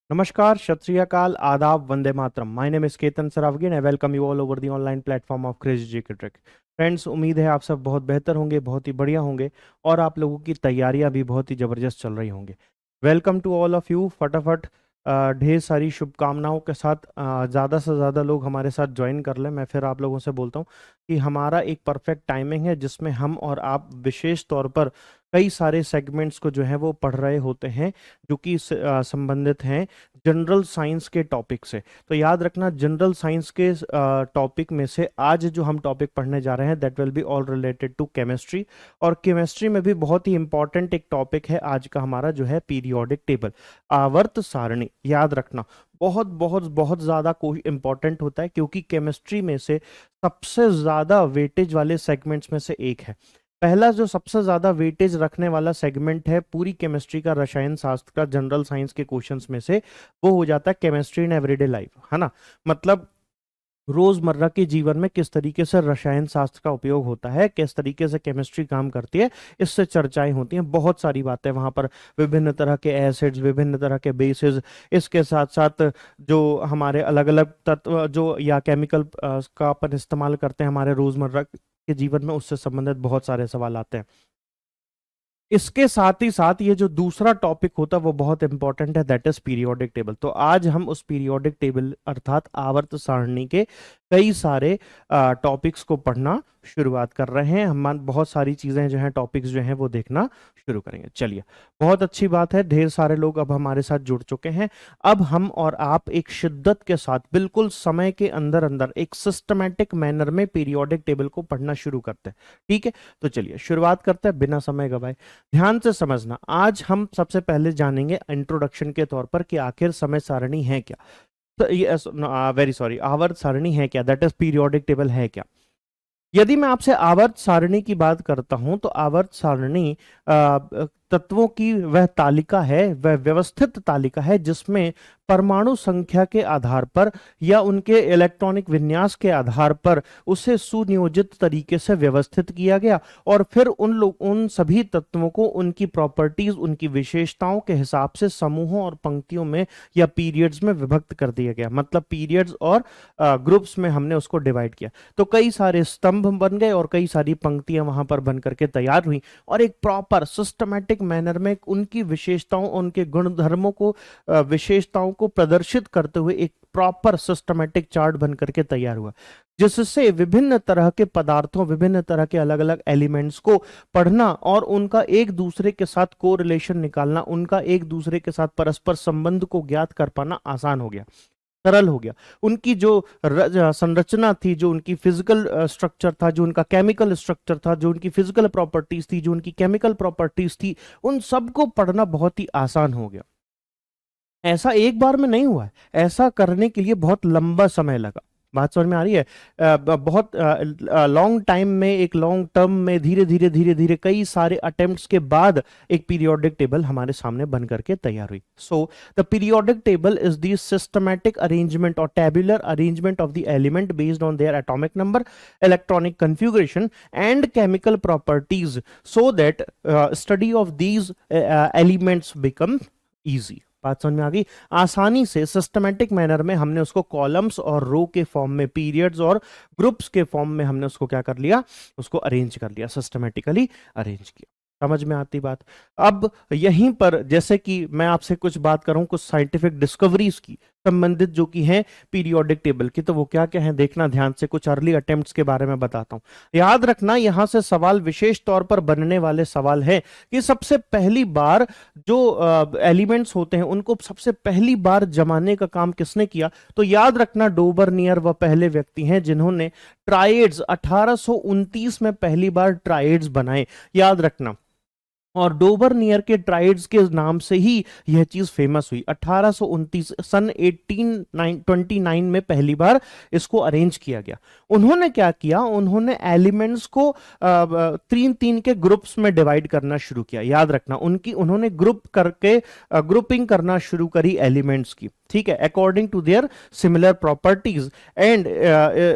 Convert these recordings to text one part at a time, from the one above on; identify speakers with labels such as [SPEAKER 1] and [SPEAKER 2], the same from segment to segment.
[SPEAKER 1] नमस्कार, सत श्री अकाल, आदाब, वंदे मातरम। My name is Ketan Saravgin. I welcome you all over the online platform of crazy GK trick. Friends, उम्मीद है आप सब बहुत बेहतर होंगे, बहुत ही बढ़िया होंगे और आप लोगों की तैयारियां भी बहुत ही ज़बरदस्त चल रही होंगी। Welcome to all of you. फटाफट ढेर सारी शुभकामनाओं के साथ ज़्यादा से ज़्यादा लोग हमारे साथ ज्वाइन कर लें। मैं फिर आप लोगों से बोलता हूँ कि हमारा एक परफेक्ट टाइमिंग है जिसमें हम और आप विशेष तौर पर कई सारे सेगमेंट्स को जो है वो पढ़ रहे होते हैं जो कि संबंधित हैं जनरल साइंस के टॉपिक से। तो याद रखना, जनरल साइंस के टॉपिक में से आज जो हम टॉपिक पढ़ने जा रहे हैं that will be all related to chemistry. और केमिस्ट्री में भी बहुत ही इंपॉर्टेंट एक टॉपिक है आज का हमारा जो है पीरियोडिक टेबल, आवर्त सारणी। याद रखना, बहुत बहुत बहुत ज़्यादा कोई इंपॉर्टेंट होता है क्योंकि केमिस्ट्री में से सबसे ज़्यादा वेटेज वाले सेगमेंट्स में से एक है। पहला जो सबसे ज्यादा वेटेज रखने वाला सेगमेंट है पूरी केमिस्ट्री का, रसायन शास्त्र का, जनरल साइंस के क्वेश्चंस में से, वो हो जाता है केमिस्ट्री इन एवरीडे लाइफ, है ना। मतलब रोजमर्रा के जीवन में किस तरीके से रसायन शास्त्र का उपयोग होता है, किस तरीके से केमिस्ट्री काम करती है, इससे चर्चाएं होती हैं। बहुत सारी बातें वहां पर, विभिन्न तरह के एसिड्स, विभिन्न तरह के बेसिस, इसके साथ साथ जो हमारे अलग अलग तत्व जो या केमिकल का अपन इस्तेमाल करते हैं हमारे रोजमर्रा के जीवन में, उससे संबंधित बहुत सारे सवाल आते हैं। इसके साथ ही साथ ये जो दूसरा टॉपिक होता है वो बहुत इंपॉर्टेंट है, दैट इज पीरियोडिक टेबल। तो आज हम उस पीरियोडिक टेबल अर्थात आवर्त सारणी के कई सारे टॉपिक्स को पढ़ना शुरुआत कर रहे हैं। हम बहुत सारी चीजें जो हैं, टॉपिक्स जो हैं वो देखना शुरू करेंगे। चलिए, बहुत अच्छी बात है, ढेर सारे लोग अब हमारे साथ जुड़ चुके हैं। अब हम और आप एक शिद्दत के साथ बिल्कुल समय के अंदर अंदर एक सिस्टमैटिक मैनर में पीरियोडिक टेबल को पढ़ना शुरू करते हैं। ठीक है, तो चलिए शुरुआत करते हैं बिना समय गवाए। ध्यान से समझना, आज हम सबसे पहले जानेंगे इंट्रोडक्शन के तौर पर कि आखिर समय सारणी है क्या। तो ये वेरी सॉरी, आवर्त सारणी है क्या, दैट इज पीरियोडिक टेबल है क्या। यदि मैं आपसे आवर्त सारणी की बात करता हूं तो आवर्त सारणी तत्वों की वह तालिका है, वह व्यवस्थित तालिका है जिसमें परमाणु संख्या के आधार पर या उनके इलेक्ट्रॉनिक विन्यास के आधार पर उसे सुनियोजित तरीके से व्यवस्थित किया गया और फिर उन सभी तत्वों को उनकी प्रॉपर्टीज, उनकी विशेषताओं के हिसाब से समूहों और पंक्तियों में या पीरियड्स में विभक्त कर दिया गया। मतलब पीरियड्स और ग्रुप्स में हमने उसको डिवाइड किया। तो कई सारे स्तंभ बन गए और कई सारी पंक्तियां वहां पर बन करके तैयार हुई और एक प्रॉपर सिस्टमैटिक मैनर में उनकी विशेषताओं, उनके गुणधर्मों को, विशेषताओं को प्रदर्शित करते हुए एक प्रॉपर सिस्टमैटिक चार्ट बन करके तैयार हुआ, जिससे विभिन्न तरह के पदार्थों, विभिन्न तरह के अलग अलग एलिमेंट्स को पढ़ना और उनका एक दूसरे के साथ कोरिलेशन निकालना, उनका एक दूसरे के साथ परस्पर संबंध को ज्ञात कर पाना आसान हो गया, सरल हो गया। उनकी जो संरचना थी, जो उनकी फिजिकल स्ट्रक्चर था, जो उनका केमिकल स्ट्रक्चर था, जो उनकी फिजिकल प्रॉपर्टीज थी, जो उनकी केमिकल प्रॉपर्टीज थी, उन सबको पढ़ना बहुत ही आसान हो गया। ऐसा एक बार में नहीं हुआ है, ऐसा करने के लिए बहुत लंबा समय लगा। बात समझ में आ रही है। बहुत लॉन्ग टाइम में, एक लॉन्ग टर्म में, धीरे धीरे धीरे धीरे कई सारे अटेम्प्ट्स के बाद एक पीरियोडिक टेबल हमारे सामने बन करके तैयार हुई। So the periodic table is the systematic arrangement और tabular arrangement of the element based on their atomic number, electronic configuration and chemical properties, so that study of these elements become easy. बात समझ में आ गई। आसानी से systematic manner में हमने उसको कॉलम्स और रो के फॉर्म में, पीरियड्स और ग्रुप्स के फॉर्म में हमने उसको क्या कर लिया, उसको अरेंज कर लिया, सिस्टमैटिकली अरेंज किया। समझ में आती बात। अब यहीं पर जैसे कि मैं आपसे कुछ बात करूं कुछ साइंटिफिक डिस्कवरीज की संबंधित जो कि हैं पीरियोडिक टेबल की, तो वो क्या क्या है देखना ध्यान से। कुछ अर्ली अटेम्प्ट्स के बारे में बताता हूं। याद रखना, यहां से सवाल विशेष तौर पर बनने वाले सवाल है कि सबसे पहली बार जो एलिमेंट्स होते हैं उनको सबसे पहली बार जमाने का काम किसने किया, तो याद रखना डोबरनियर वह पहले व्यक्ति हैं जिन्होंने ट्राइड्स 1829 में पहली बार ट्राइड्स बनाए। याद रखना, और डोबरनियर के ट्राइड्स के नाम से ही यह चीज फेमस हुई। 1829 सन 1829 में पहली बार इसको अरेंज किया गया। उन्होंने क्या किया, उन्होंने एलिमेंट्स को तीन तीन के ग्रुप्स में डिवाइड करना शुरू किया। याद रखना, उन्होंने ग्रुप करके ग्रुपिंग करना शुरू करी एलिमेंट्स की, ठीक है, according to their similar properties and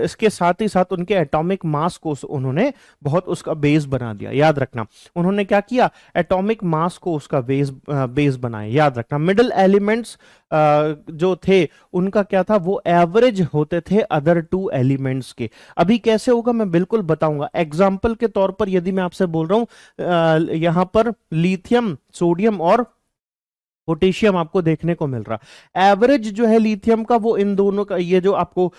[SPEAKER 1] इसके साथ ही साथ उनके एटॉमिक मास को उन्होंने बहुत उसका बेस बना दिया। याद रखना, उन्होंने क्या किया, एटॉमिक मास को उसका बेस बनाए। याद रखना मिडिल एलिमेंट्स जो थे उनका क्या था, वो एवरेज होते थे अदर टू एलिमेंट्स के। अभी कैसे होगा मैं बिल्कुल बताऊंगा। एग्जाम्पल के तौर पर यदि मैं आपसे बोल रहा हूं यहां पर लिथियम, सोडियम और पोटेशियम आपको देखने को मिल रहा, एवरेज जो है लिथियम का वो इन दोनों का, ये जो आपको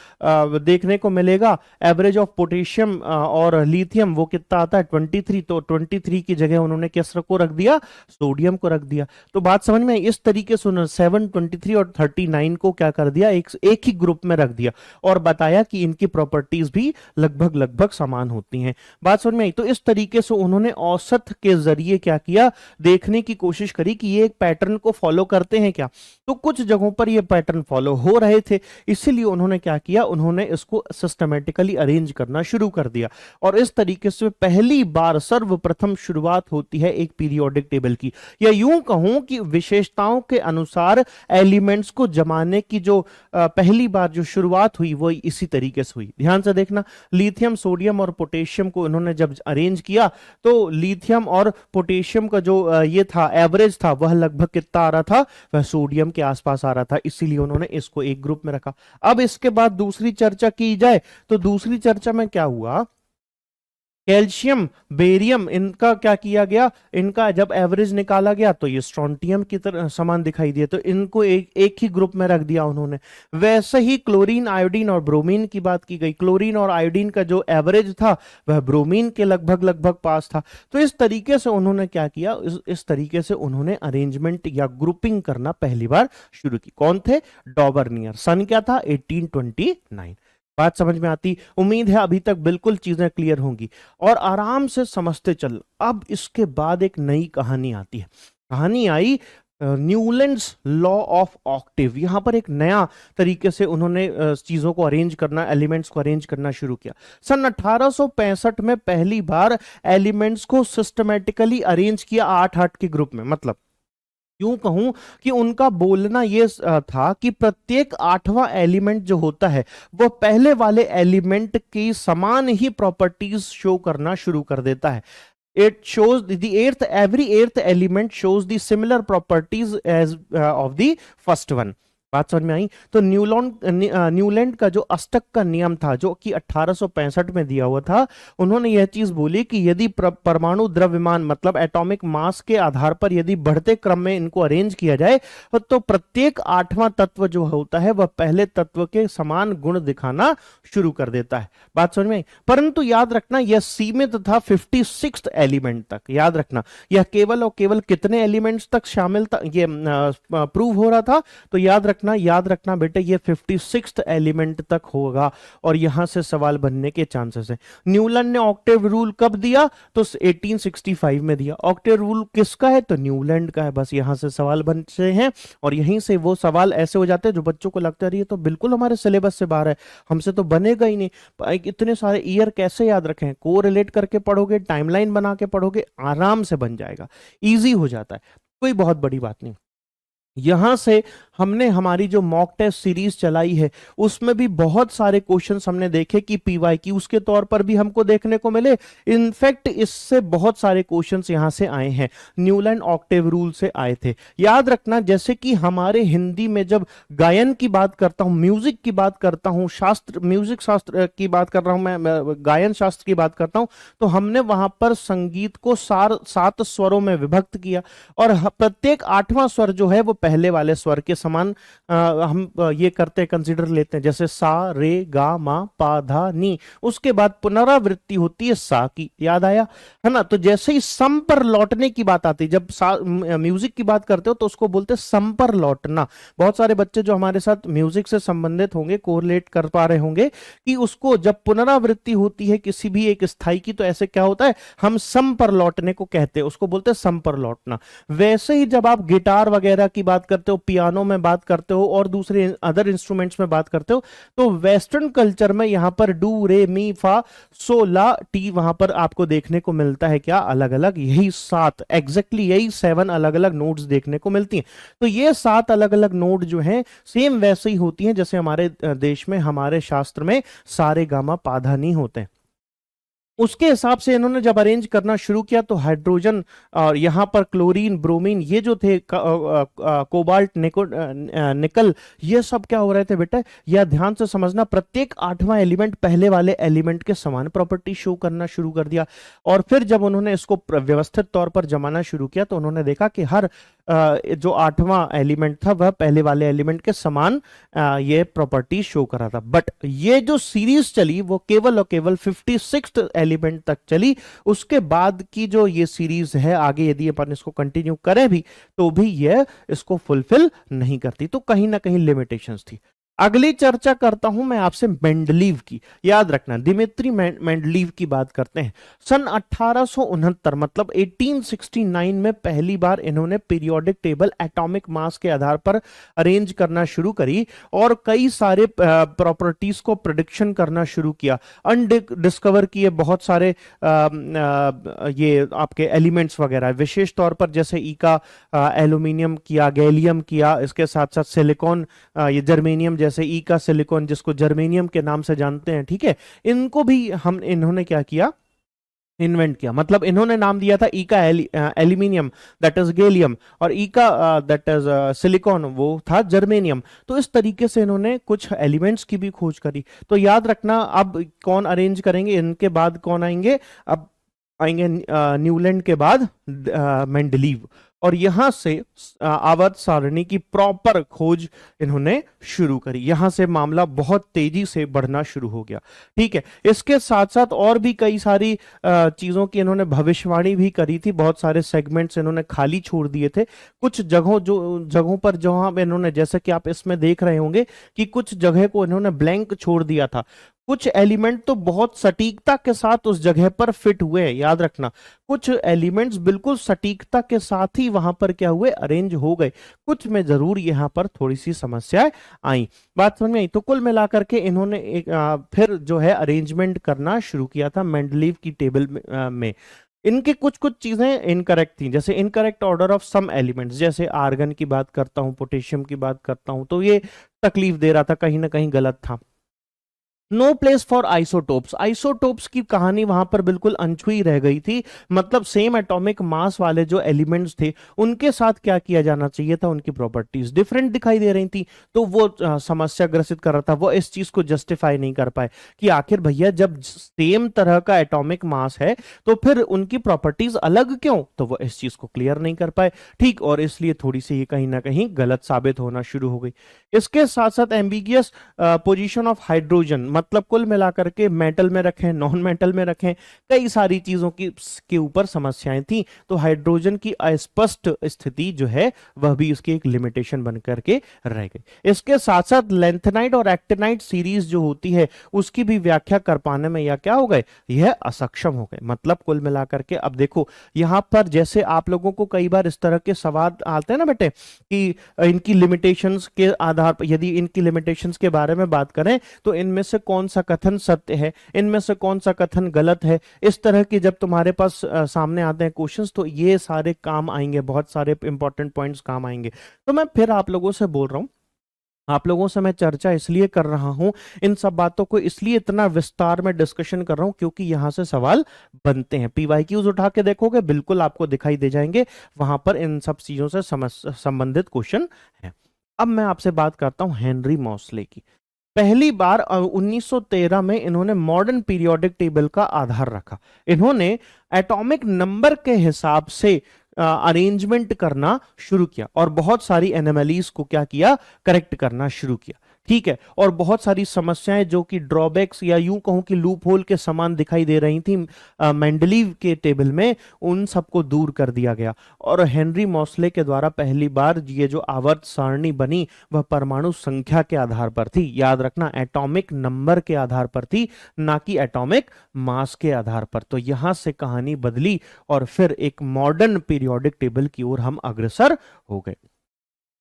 [SPEAKER 1] देखने को मिलेगा एवरेज ऑफ पोटेशियम और लिथियम वो कितना आता है 23। तो 23 की जगह उन्होंने किस को रख दिया, सोडियम को रख दिया। तो बात समझ में आई। इस तरीके से उन्होंने 7, 23 और 39 को क्या कर दिया, एक ही ग्रुप में रख दिया और बताया कि इनकी प्रॉपर्टीज भी लगभग लगभग समान होती हैं। बात समझ में आई। तो इस तरीके से उन्होंने औसत के जरिए क्या किया, देखने की कोशिश करी कि ये एक पैटर्न को फॉलो करते हैं क्या। तो कुछ जगहों पर ये पैटर्न फॉलो हो रहे थे, इसीलिए उन्होंने क्या किया, उन्होंने इसको सिस्टमेटिकली अरेंज करना शुरू कर दिया। और इस तरीके से पहली बार सर्वप्रथम शुरुआत होती है एक पीरियोडिक टेबल की, या यूं कहूं कि विशेषताओं के अनुसार एलिमेंट्स को जमाने की जो पहली बार जो शुरुआत हुई वो इसी तरीके से हुई। ध्यान से देखना, लिथियम, सोडियम और पोटेशियम को उन्होंने जब अरेंज किया तो लिथियम और पोटेशियम का जो ये था एवरेज था वह लगभग कितना आ रहा था, वह सोडियम के आसपास आ रहा था, इसीलिए उन्होंने इसको एक ग्रुप में रखा। अब इसके बाद दूसरी चर्चा की जाए तो दूसरी चर्चा में क्या हुआ, कैल्शियम, बेरियम, इनका क्या किया गया, इनका जब एवरेज निकाला गया तो ये स्ट्रोंटियम की तरह समान दिखाई दिए, तो इनको एक ही ग्रुप में रख दिया उन्होंने। वैसे ही क्लोरीन, आयोडीन और ब्रोमीन की बात की गई। क्लोरीन और आयोडीन का जो एवरेज था वह ब्रोमीन के लगभग लगभग पास था। तो इस तरीके से उन्होंने क्या किया, इस तरीके से उन्होंने अरेंजमेंट या ग्रुपिंग करना पहली बार शुरू की। कौन थे, डॉबर्नियर। सन क्या था, 1829। बात समझ में आती, उम्मीद है अभी तक बिल्कुल चीजें क्लियर होंगी और आराम से समझते चल। अब इसके बाद एक नई कहानी आती है। कहानी आई न्यूलैंड्स लॉ ऑफ ऑक्टेव। यहां पर एक नया तरीके से उन्होंने चीजों को अरेंज करना, एलिमेंट्स को अरेंज करना शुरू किया। सन 1865 में पहली बार एलिमेंट्स को सिस्टमेटिकली अरेंज किया 8-8 के ग्रुप में। मतलब यूं कहूं कि उनका बोलना ये था कि प्रत्येक 8वां एलिमेंट जो होता है वो पहले वाले एलिमेंट की समान ही प्रॉपर्टीज शो करना शुरू कर देता है। It shows every eighth element shows the similar properties as of the first one। बात समझ में आई। तो न्यूलैंड का जो अष्टक का नियम था जो कि 1865 में दिया हुआ था, उन्होंने यह चीज बोली कि यदि परमाणु द्रव्यमान मतलब एटॉमिक मास के आधार पर यदि बढ़ते क्रम में इनको अरेंज किया जाए तो प्रत्येक 8वां तत्व जो होता है वह पहले तत्व के समान गुण दिखाना शुरू कर देता है। बात समझ में आई। परंतु याद रखना यह सीमित था 56th एलिमेंट तक। याद रखना यह केवल और केवल कितने एलिमेंट्स तक शामिल था, ये प्रूव हो रहा था। तो याद रखना बेटे ये 56th एलिमेंट तक होगा और यहां से सवाल बनने के चांसेस हैं। न्यूलैंड ने ऑक्टेव रूल कब दिया, तो 1865 में दिया। ऑक्टेव रूल किसका है, तो न्यूलैंड का है। बस यहां से सवाल बनते हैं और यहीं से वो सवाल ऐसे हो जाते हैं जो बच्चों को लगता है ये तो बिल्कुल हमारे सिलेबस से बाहर है, हमसे तो बनेगा ही नहीं। इतने सारे ईयर कैसे याद रखें, को रिलेट करके पढ़ोगे, टाइमलाइन बना के पढ़ोगे, आराम से बन जाएगा, इजी हो जाता है, कोई बहुत बड़ी बात नहीं। यहां से हमने हमारी जो मॉक टेस्ट सीरीज चलाई है उसमें भी बहुत सारे क्वेश्चंस हमने देखे कि पीवाईक्यूज के तौर पर भी हमको देखने को मिले। इनफैक्ट इससे बहुत सारे क्वेश्चंस यहां से आए हैं, न्यूलैंड ऑक्टेव रूल से आए थे। याद रखना जैसे कि हमारे हिंदी में जब गायन की बात करता हूं, म्यूजिक की बात करता हूं, शास्त्र, म्यूजिक शास्त्र की बात कर रहा हूं मैं, गायन शास्त्र की बात करता हूं, तो हमने वहां पर संगीत को 7 स्वरों में विभक्त किया और प्रत्येक 8वां स्वर जो है वो पहले वाले स्वर के समान हम ये करते हैं, कंसीडर लेते हैं। जैसे सा, रे, गा, मा, पा, धा, नी, उसके बाद पुनरावृत्ति होती है सा की। याद आया है ना। तो जैसे ही सम पर लौटने की बात आती है, जब म्यूजिक की बात करते हो तो उसको बोलते हैं सम पर लौटना। बहुत सारे बच्चे जो हमारे साथ म्यूजिक से संबंधित होंगे कोरिलेट कर पा रहे होंगे कि उसको जब पुनरावृत्ति होती है किसी भी एक स्थाई की, तो ऐसे क्या होता है, हम सम पर लौटने को कहते हैं, उसको बोलते हैं सम पर लौटना। वैसे ही जब आप गिटार वगैरह की बात करते हो, पियानो में बात करते हो और दूसरे अदर इंस्ट्रूमेंट्स में बात करते हो, तो वेस्टर्न कल्चर में यहां पर डू, रे, मी, फा, सो, ला, टी वहां पर आपको देखने को मिलता है क्या, अलग अलग यही 7, एग्जैक्टली यही 7 अलग अलग नोट्स देखने को मिलती हैं। तो ये 7 अलग अलग नोट जो हैं सेम वैसे ही होती हैं जैसे हमारे देश में, हमारे शास्त्र में सारे गामा पाधा नहीं होते हैं। उसके हिसाब से इन्होंने जब अरेंज करना शुरू किया तो हाइड्रोजन और यहाँ पर क्लोरीन ब्रोमीन ये जो थे कोबाल्ट निकल ये सब क्या हो रहे थे बेटा, यह ध्यान से समझना, प्रत्येक आठवां एलिमेंट पहले वाले एलिमेंट के समान प्रॉपर्टी शो करना शुरू कर दिया। और फिर जब उन्होंने इसको व्यवस्थित तौर पर जमाना शुरू किया तो उन्होंने देखा कि हर जो आठवां एलिमेंट था वह पहले वाले एलिमेंट के समान ये प्रॉपर्टी शो कर रहा था। बट ये जो सीरीज चली वो केवल और केवल 56th एलिमेंट तक चली। उसके बाद की जो ये सीरीज है आगे यदि अपन इसको कंटिन्यू करें भी तो भी ये इसको फुलफिल नहीं करती, तो कहीं ना कहीं लिमिटेशंस थी। अगली चर्चा करता हूं मैं आपसे मेंडलीव की। याद रखना दिमित्री मेंडलीव की बात करते हैं। सन 1869 मतलब 1869 में पहली बार इन्होंने पीरियोडिक टेबल एटॉमिक मास के आधार पर अरेंज करना शुरू करी और कई सारे प्रॉपर्टीज को प्रिडिक्शन करना शुरू किया, अनडिस्कवर किए बहुत सारे ये आपके एलिमेंट्स वगैरह, विशेष तौर पर जैसे ई का एल्यूमिनियम किया, गैलियम किया, इसके साथ साथ सिलिकॉन, ये जर्मेनियम जैसे ई का सिलिकॉन जिसको जर्मेनियम के नाम से जानते हैं, ठीक है, इनको भी इन्होंने क्या किया, इन्वेंट किया। मतलब इन्होंने नाम दिया था ई का एल्यूमिनियम दैट इज गैलियम और ई का दैट इज सिलिकॉन वो था जर्मेनियम। तो इस तरीके से इन्होंने कुछ एलिमेंट्स की भी खोज करी। तो याद रखना अब कौन अरेंज करेंगे, इनके बाद कौन आएंगे, अब आएंगे न्यूलैंड के बाद मेंडलीव, और यहां से आवर्त सारणी की प्रॉपर खोज इन्होंने शुरू करी। यहां से मामला बहुत तेजी से बढ़ना शुरू हो गया, ठीक है। इसके साथ साथ और भी कई सारी चीजों की इन्होंने भविष्यवाणी भी करी थी। बहुत सारे सेगमेंट्स इन्होंने खाली छोड़ दिए थे। कुछ जगहों पर जहां इन्होंने, जैसे कि आप इसमें देख रहे होंगे कि कुछ जगह को इन्होंने ब्लैंक छोड़ दिया था। कुछ एलिमेंट तो बहुत सटीकता के साथ उस जगह पर फिट हुए हैं, याद रखना, कुछ एलिमेंट्स बिल्कुल सटीकता के साथ ही वहां पर क्या हुए, अरेंज हो गए। कुछ में जरूर यहां पर थोड़ी सी समस्याएं आई। बात समझ में आई? तो कुल मिलाकर के इन्होंने फिर जो है अरेंजमेंट करना शुरू किया था मेंडलीव की टेबल में। इनके कुछ कुछ चीजें इनकरेक्ट थी, जैसे incorrect order of some elements, जैसे आर्गन की बात करता हूं, पोटेशियम की बात करता हूं, तो ये तकलीफ दे रहा था, कहीं ना कहीं गलत था। No place for isotopes, isotopes की कहानी वहां पर बिल्कुल अनछुई रह गई थी। मतलब सेम एटॉमिक मास वाले जो एलिमेंट्स थे उनके साथ क्या किया जाना चाहिए था, उनकी प्रॉपर्टीज डिफरेंट दिखाई दे रही थी, तो वो समस्या ग्रसित कर रहा था। वो इस चीज को जस्टिफाई नहीं कर पाए कि आखिर भैया जब सेम तरह का एटॉमिक मास है तो फिर उनकी प्रॉपर्टीज अलग क्यों, तो वो इस चीज को क्लियर नहीं कर पाए, ठीक, और इसलिए थोड़ी सी ये कहीं ना कहीं गलत साबित होना शुरू हो गई। इसके साथ साथ एम्बिगियस पोजीशन ऑफ हाइड्रोजन, मतलब कुल मिलाकर के मेटल में रखें, नॉन मेटल में रखें, कई सारी चीजों की के ऊपर समस्याएं थी। तो हाइड्रोजन की अस्पष्ट स्थिति जो है वह भी उसकी एक लिमिटेशन बनकर के रह गई। इसके साथ साथ लेंथेनाइट और एक्टिनाइट सीरीज जो होती है उसकी भी व्याख्या कर पाने में या क्या हो गए, यह असक्षम हो गए। मतलब कुल मिलाकर के अब देखो यहां पर जैसे आप लोगों को कई बार इस तरह के सवाल आते हैं ना बेटे कि इनकी लिमिटेशंस के आधार पर, यदि इनकी लिमिटेशंस के बारे में बात करें तो इनमें से कौन सा कथन सत्य है, इनमें से कौन सा कथन गलत है, इस तरह की जब तुम्हारे पास सामने आते हैं क्वेश्चंस तो ये सारे काम आएंगे, बहुत सारे इंपॉर्टेंट पॉइंट्स काम आएंगे। तो मैं फिर आप लोगों से बोल रहा हूं, आप लोगों से मैं चर्चा इसलिए कर रहा हूं, इन सब बातों को इसलिए इतना विस्तार में डिस्कशन कर रहा हूं क्योंकि यहां से सवाल बनते हैं। पीवाईक्यूज उठा के देखोगे बिल्कुल आपको दिखाई दे जाएंगे, वहां पर इन सब चीजों से संबंधित क्वेश्चन है। अब मैं आपसे बात करता हूं हेनरी मॉसले की। पहली बार 1913 में इन्होंने मॉडर्न पीरियोडिक टेबल का आधार रखा। इन्होंने एटॉमिक नंबर के हिसाब से अरेंजमेंट करना शुरू किया और बहुत सारी एनोमलीज को क्या किया, करेक्ट करना शुरू किया, ठीक है। और बहुत सारी समस्याएं जो कि ड्रॉबैक्स या यूं कहूं कि लूप होल के समान दिखाई दे रही थी मेंडलीव के टेबल में, उन सबको दूर कर दिया गया। और हेनरी मॉसले के द्वारा पहली बार ये जो आवर्त सारणी बनी वह परमाणु संख्या के आधार पर थी। याद रखना एटॉमिक नंबर के आधार पर थी, ना कि एटॉमिक मास के आधार पर। तो यहां से कहानी बदली और फिर एक मॉडर्न पीरियोडिक टेबल की ओर हम अग्रसर हो गए।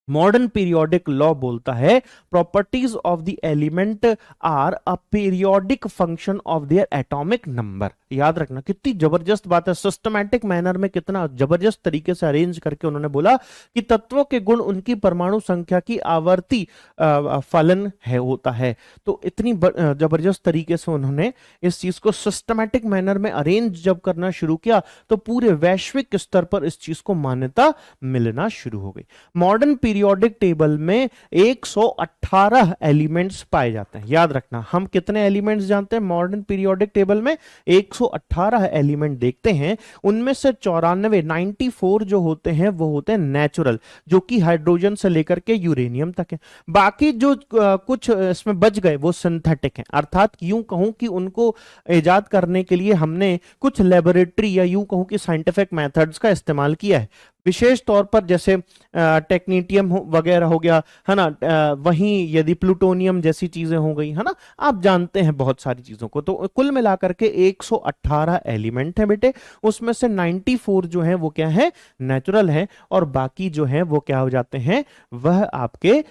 [SPEAKER 1] मॉडर्न पीरियोडिक लॉ बोलता है properties of the element are a periodic function of their atomic number. याद रखना कितनी जबरदस्त बात है, सिस्टमैटिक मैनर में कितना जबरदस्त तरीके से अरेंज करके उन्होंने बोला कि तत्वों के गुण उनकी परमाणु संख्या की आवर्ती फलन है होता है। तो इतनी जबरदस्त तरीके से उन्होंने इस चीज को सिस्टमैटिक मैनर में अरेंज जब करना शुरू किया तो पूरे वैश्विक स्तर पर इस चीज को मान्यता मिलना शुरू हो गई। मॉडर्न पीरियोडिक टेबल में 118 एलिमेंट्स पाए जाते हैं। याद रखना हम कितने एलिमेंट्स जानते हैं मॉडर्न पीरियोडिक टेबल में, 118 एलिमेंट देखते हैं। उनमें से 94 जो होते हैं वो होते हैं नेचुरल, जो कि हाइड्रोजन से लेकर के यूरेनियम तक है। बाकी जो कुछ इसमें बच गए वो सिंथेटिक हैं, अर्थात यूं कहूं कि उनको इजाद करने के लिए हमने कुछ लेबोरेटरी या यूं कहूं कि साइंटिफिक मेथड्स का इस्तेमाल किया है। विशेष तौर पर जैसे टेक्नीटियम वगैरह हो गया है ना, वहीं यदि प्लूटोनियम जैसी चीजें हो गई है ना, आप जानते हैं बहुत सारी चीजों को। तो कुल मिलाकर के 118 एलिमेंट है बेटे, उसमें से 94 जो है वो क्या है, नेचुरल है, और बाकी जो है वो क्या हो जाते हैं, वह आपके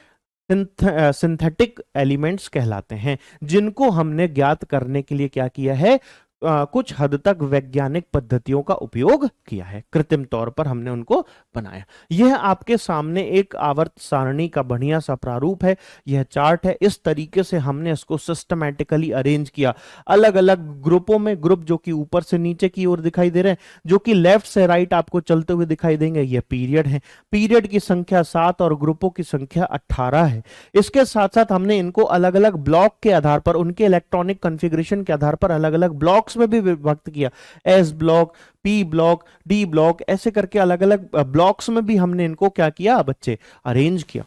[SPEAKER 1] सिंथेटिक एलिमेंट्स कहलाते हैं, जिनको हमने ज्ञात करने के लिए क्या किया है, कुछ हद तक वैज्ञानिक पद्धतियों का उपयोग किया है, कृत्रिम तौर पर हमने उनको बनाया। यह आपके सामने एक आवर्त सारणी का बढ़िया सा प्रारूप है, यह चार्ट है। इस तरीके से हमने इसको सिस्टमैटिकली अरेंज किया, अलग अलग ग्रुपों में, ग्रुप जो कि ऊपर से नीचे की ओर दिखाई दे रहे हैं, जो कि लेफ्ट से राइट आपको चलते हुए दिखाई देंगे, यह पीरियड है। पीरियड की संख्या 7 और ग्रुपों की संख्या 18 है। इसके साथ साथ हमने इनको अलग अलग ब्लॉक के आधार पर, उनके इलेक्ट्रॉनिक कॉन्फ़िगरेशन के आधार पर अलग अलग ब्लॉक्स में भी विभक्त किया। S block, P block, D block, ऐसे करके अलग अलग ब्लॉक्स में भी हमने इनको क्या किया बच्चे, अरेंज किया।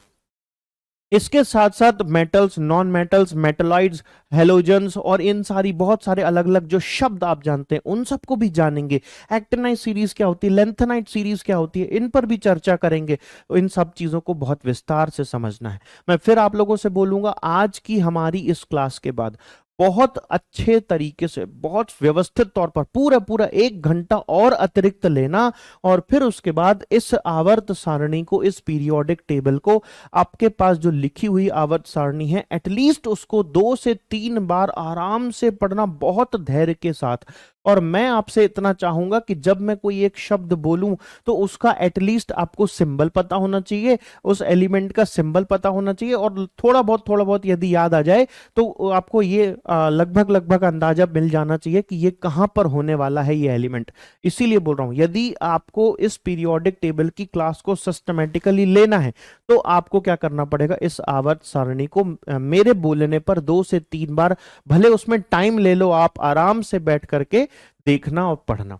[SPEAKER 1] इसके साथ साथ metals, non metals, metalloids, halogens और इन सारी बहुत सारे अलग अलग जो शब्द आप जानते हैं उन सबको भी जानेंगे। एक्टिनाइट सीरीज क्या होती है, लेंथेनाइट सीरीज क्या होती है, इन पर भी चर्चा करेंगे। इन सब चीजों को बहुत विस्तार से समझना है। मैं फिर आप लोगों से बोलूंगा, आज की हमारी इस क्लास के बाद बहुत अच्छे तरीके से, बहुत व्यवस्थित तौर पर पूरा पूरा 1 घंटा और अतिरिक्त लेना, और फिर उसके बाद इस आवर्त सारणी को, इस पीरियोडिक टेबल को, आपके पास जो लिखी हुई आवर्त सारणी है, एटलीस्ट उसको 2 से 3 बार आराम से पढ़ना, बहुत धैर्य के साथ। और मैं आपसे इतना चाहूंगा कि जब मैं कोई एक शब्द बोलूं तो उसका एटलीस्ट आपको सिंबल पता होना चाहिए, उस एलिमेंट का सिंबल पता होना चाहिए, और थोड़ा बहुत यदि याद आ जाए तो आपको ये लगभग अंदाजा मिल जाना चाहिए कि ये कहां पर होने वाला है ये एलिमेंट। इसीलिए बोल रहा हूं, यदि आपको इस पीरियोडिक टेबल की क्लास को सिस्टमैटिकली लेना है तो आपको क्या करना पड़ेगा, इस आवर्त सारणी को मेरे बोलने पर 2 से 3 बार, भले उसमें टाइम ले लो, आप आराम से बैठ करके देखना और पढ़ना।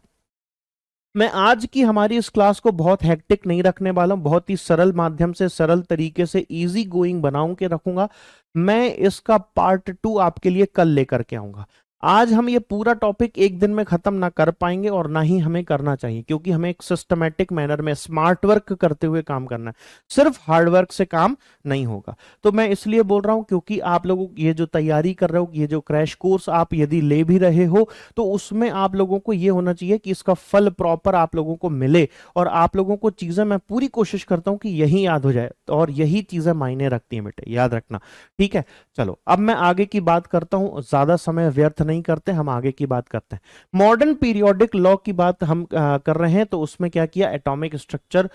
[SPEAKER 1] मैं आज की हमारी इस क्लास को बहुत हेक्टिक नहीं रखने वाला हूं, बहुत ही सरल माध्यम से, सरल तरीके से, इजी गोइंग बनाऊं के रखूंगा। मैं इसका पार्ट 2 आपके लिए कल लेकर के आऊंगा। आज हम ये पूरा टॉपिक एक दिन में खत्म ना कर पाएंगे, और ना ही हमें करना चाहिए, क्योंकि हमें एक सिस्टमैटिक मैनर में स्मार्ट वर्क करते हुए काम करना है। सिर्फ हार्ड वर्क से काम नहीं होगा। तो मैं इसलिए बोल रहा हूं क्योंकि आप लोगों ये जो तैयारी कर रहे हो, ये जो क्रैश कोर्स आप यदि ले भी रहे हो, तो उसमें आप लोगों को ये होना चाहिए कि इसका फल प्रॉपर आप लोगों को मिले, और आप लोगों को चीजें, मैं पूरी कोशिश करता हूं कि यही याद हो जाए, और यही चीजें मायने रखती हैं बेटे, याद रखना, ठीक है। चलो अब मैं आगे की बात करता हूं, ज्यादा समय व्यर्थ नहीं करते, हम आगे की बात करते हैं। मॉडर्न पीरियोडिक लॉ की बात हम कर रहे हैं, तो उसमें क्या किया, एटॉमिक स्ट्रक्चर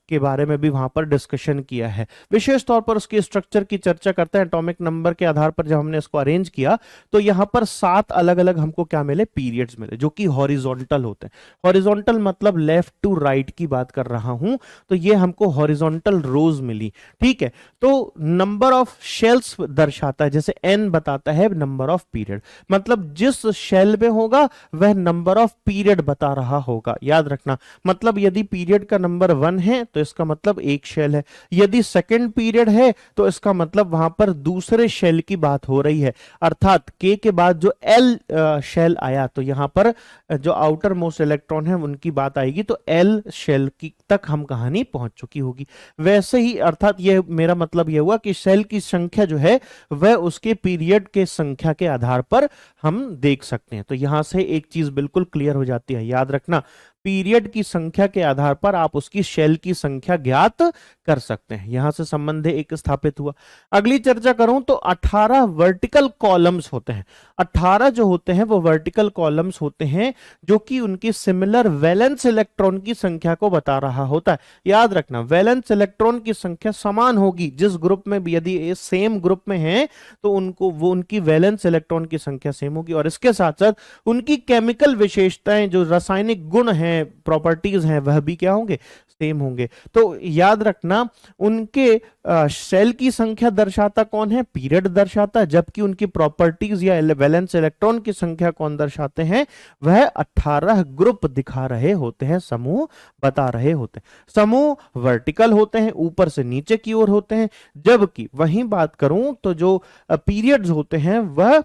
[SPEAKER 1] के बारे में भी वहां पर डिस्कशन किया है। विशेष तौर पर उसकी स्ट्रक्चर की चर्चा करते हैं। एटॉमिक नंबर के आधार पर जब हमने इसको अरेंज किया तो यहां पर 7 अलग अलग हमको क्या मिले, पीरियड्स मिले, जो कि हॉरिजॉन्टल होते हैं। हॉरिजॉन्टल मतलब लेफ्ट टू राइट की बात कर रहा हूं, तो ये हमको हॉरिजॉन्टल रोज मिली, ठीक है। तो नंबर ऑफ शेल्स दर्शाता है, जैसे n बताता है नंबर ऑफ पीरियड, मतलब जिस शेल में होगा वह नंबर ऑफ पीरियड बता रहा होगा, याद रखना। मतलब यदि पीरियड का नंबर 1 है तो इसका मतलब एक शेल है, यदि सेकंड पीरियड है तो इसका मतलब वहां पर दूसरे शेल की बात हो रही है, अर्थात के के बाद जो एल शेल आया तो यहां पर जो आउटर मोस्ट इलेक्ट्रॉन है उनकी बात आएगी, तो एल शेल की तक हम कहानी पहुंच चुकी होगी। वैसे ही अर्थात ये मेरा मतलब यह हुआ कि शेल की संख्या जो है वह उसके पीरियड के संख्या के आधार पर हम देख सकते हैं। तो यहां से एक चीज बिल्कुल क्लियर हो जाती है, याद रखना, पीरियड की संख्या के आधार पर आप उसकी शेल की संख्या ज्ञात कर सकते हैं। यहां से संबंध एक स्थापित हुआ। अगली चर्चा करूं तो 18 वर्टिकल कॉलम्स होते हैं। 18 जो होते हैं वो वर्टिकल कॉलम्स होते हैं जो कि उनकी सिमिलर वैलेंस इलेक्ट्रॉन की संख्या को बता रहा होता है। याद रखना, वैलेंस इलेक्ट्रॉन की संख्या समान होगी जिस ग्रुप में भी, यदि ये सेम ग्रुप में है तो उनकी वैलेंस इलेक्ट्रॉन की संख्या सेम होगी, और इसके साथ साथ उनकी केमिकल विशेषताएं, जो रासायनिक गुण हैं, प्रॉपर्टीज हैं, वह भी क्या होंगे, सेम होंगे। तो याद रखना, उनके शेल की संख्या दर्शाता कौन है, पीरियड दर्शाता है, जबकि उनकी प्रॉपर्टीज या वैलेंस इलेक्ट्रॉन की संख्या कौन दर्शाते हैं, वह 18 ग्रुप दिखा रहे होते हैं, समूह बता रहे होते हैं। समूह वर्टिकल होते हैं, ऊपर से नीचे की ओर होते हैं, जबकि वहीं बात करूं तो जो पीरियड्स होते हैं वह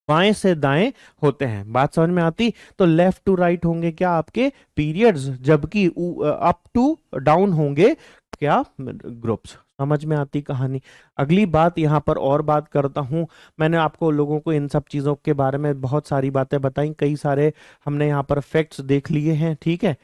[SPEAKER 1] बाएं से दाएं होते हैं। बात समझ में आती? तो लेफ्ट टू राइट होंगे क्या आपके पीरियड्स, जबकि अप टू डाउन होंगे क्या, ग्रुप्स। समझ में आती कहानी? अगली बात यहां पर और बात करता हूं। मैंने आपको लोगों को इन सब चीजों के बारे में बहुत सारी बातें बताई, कई सारे हमने यहां पर फैक्ट्स देख लिए हैं, ठीक है,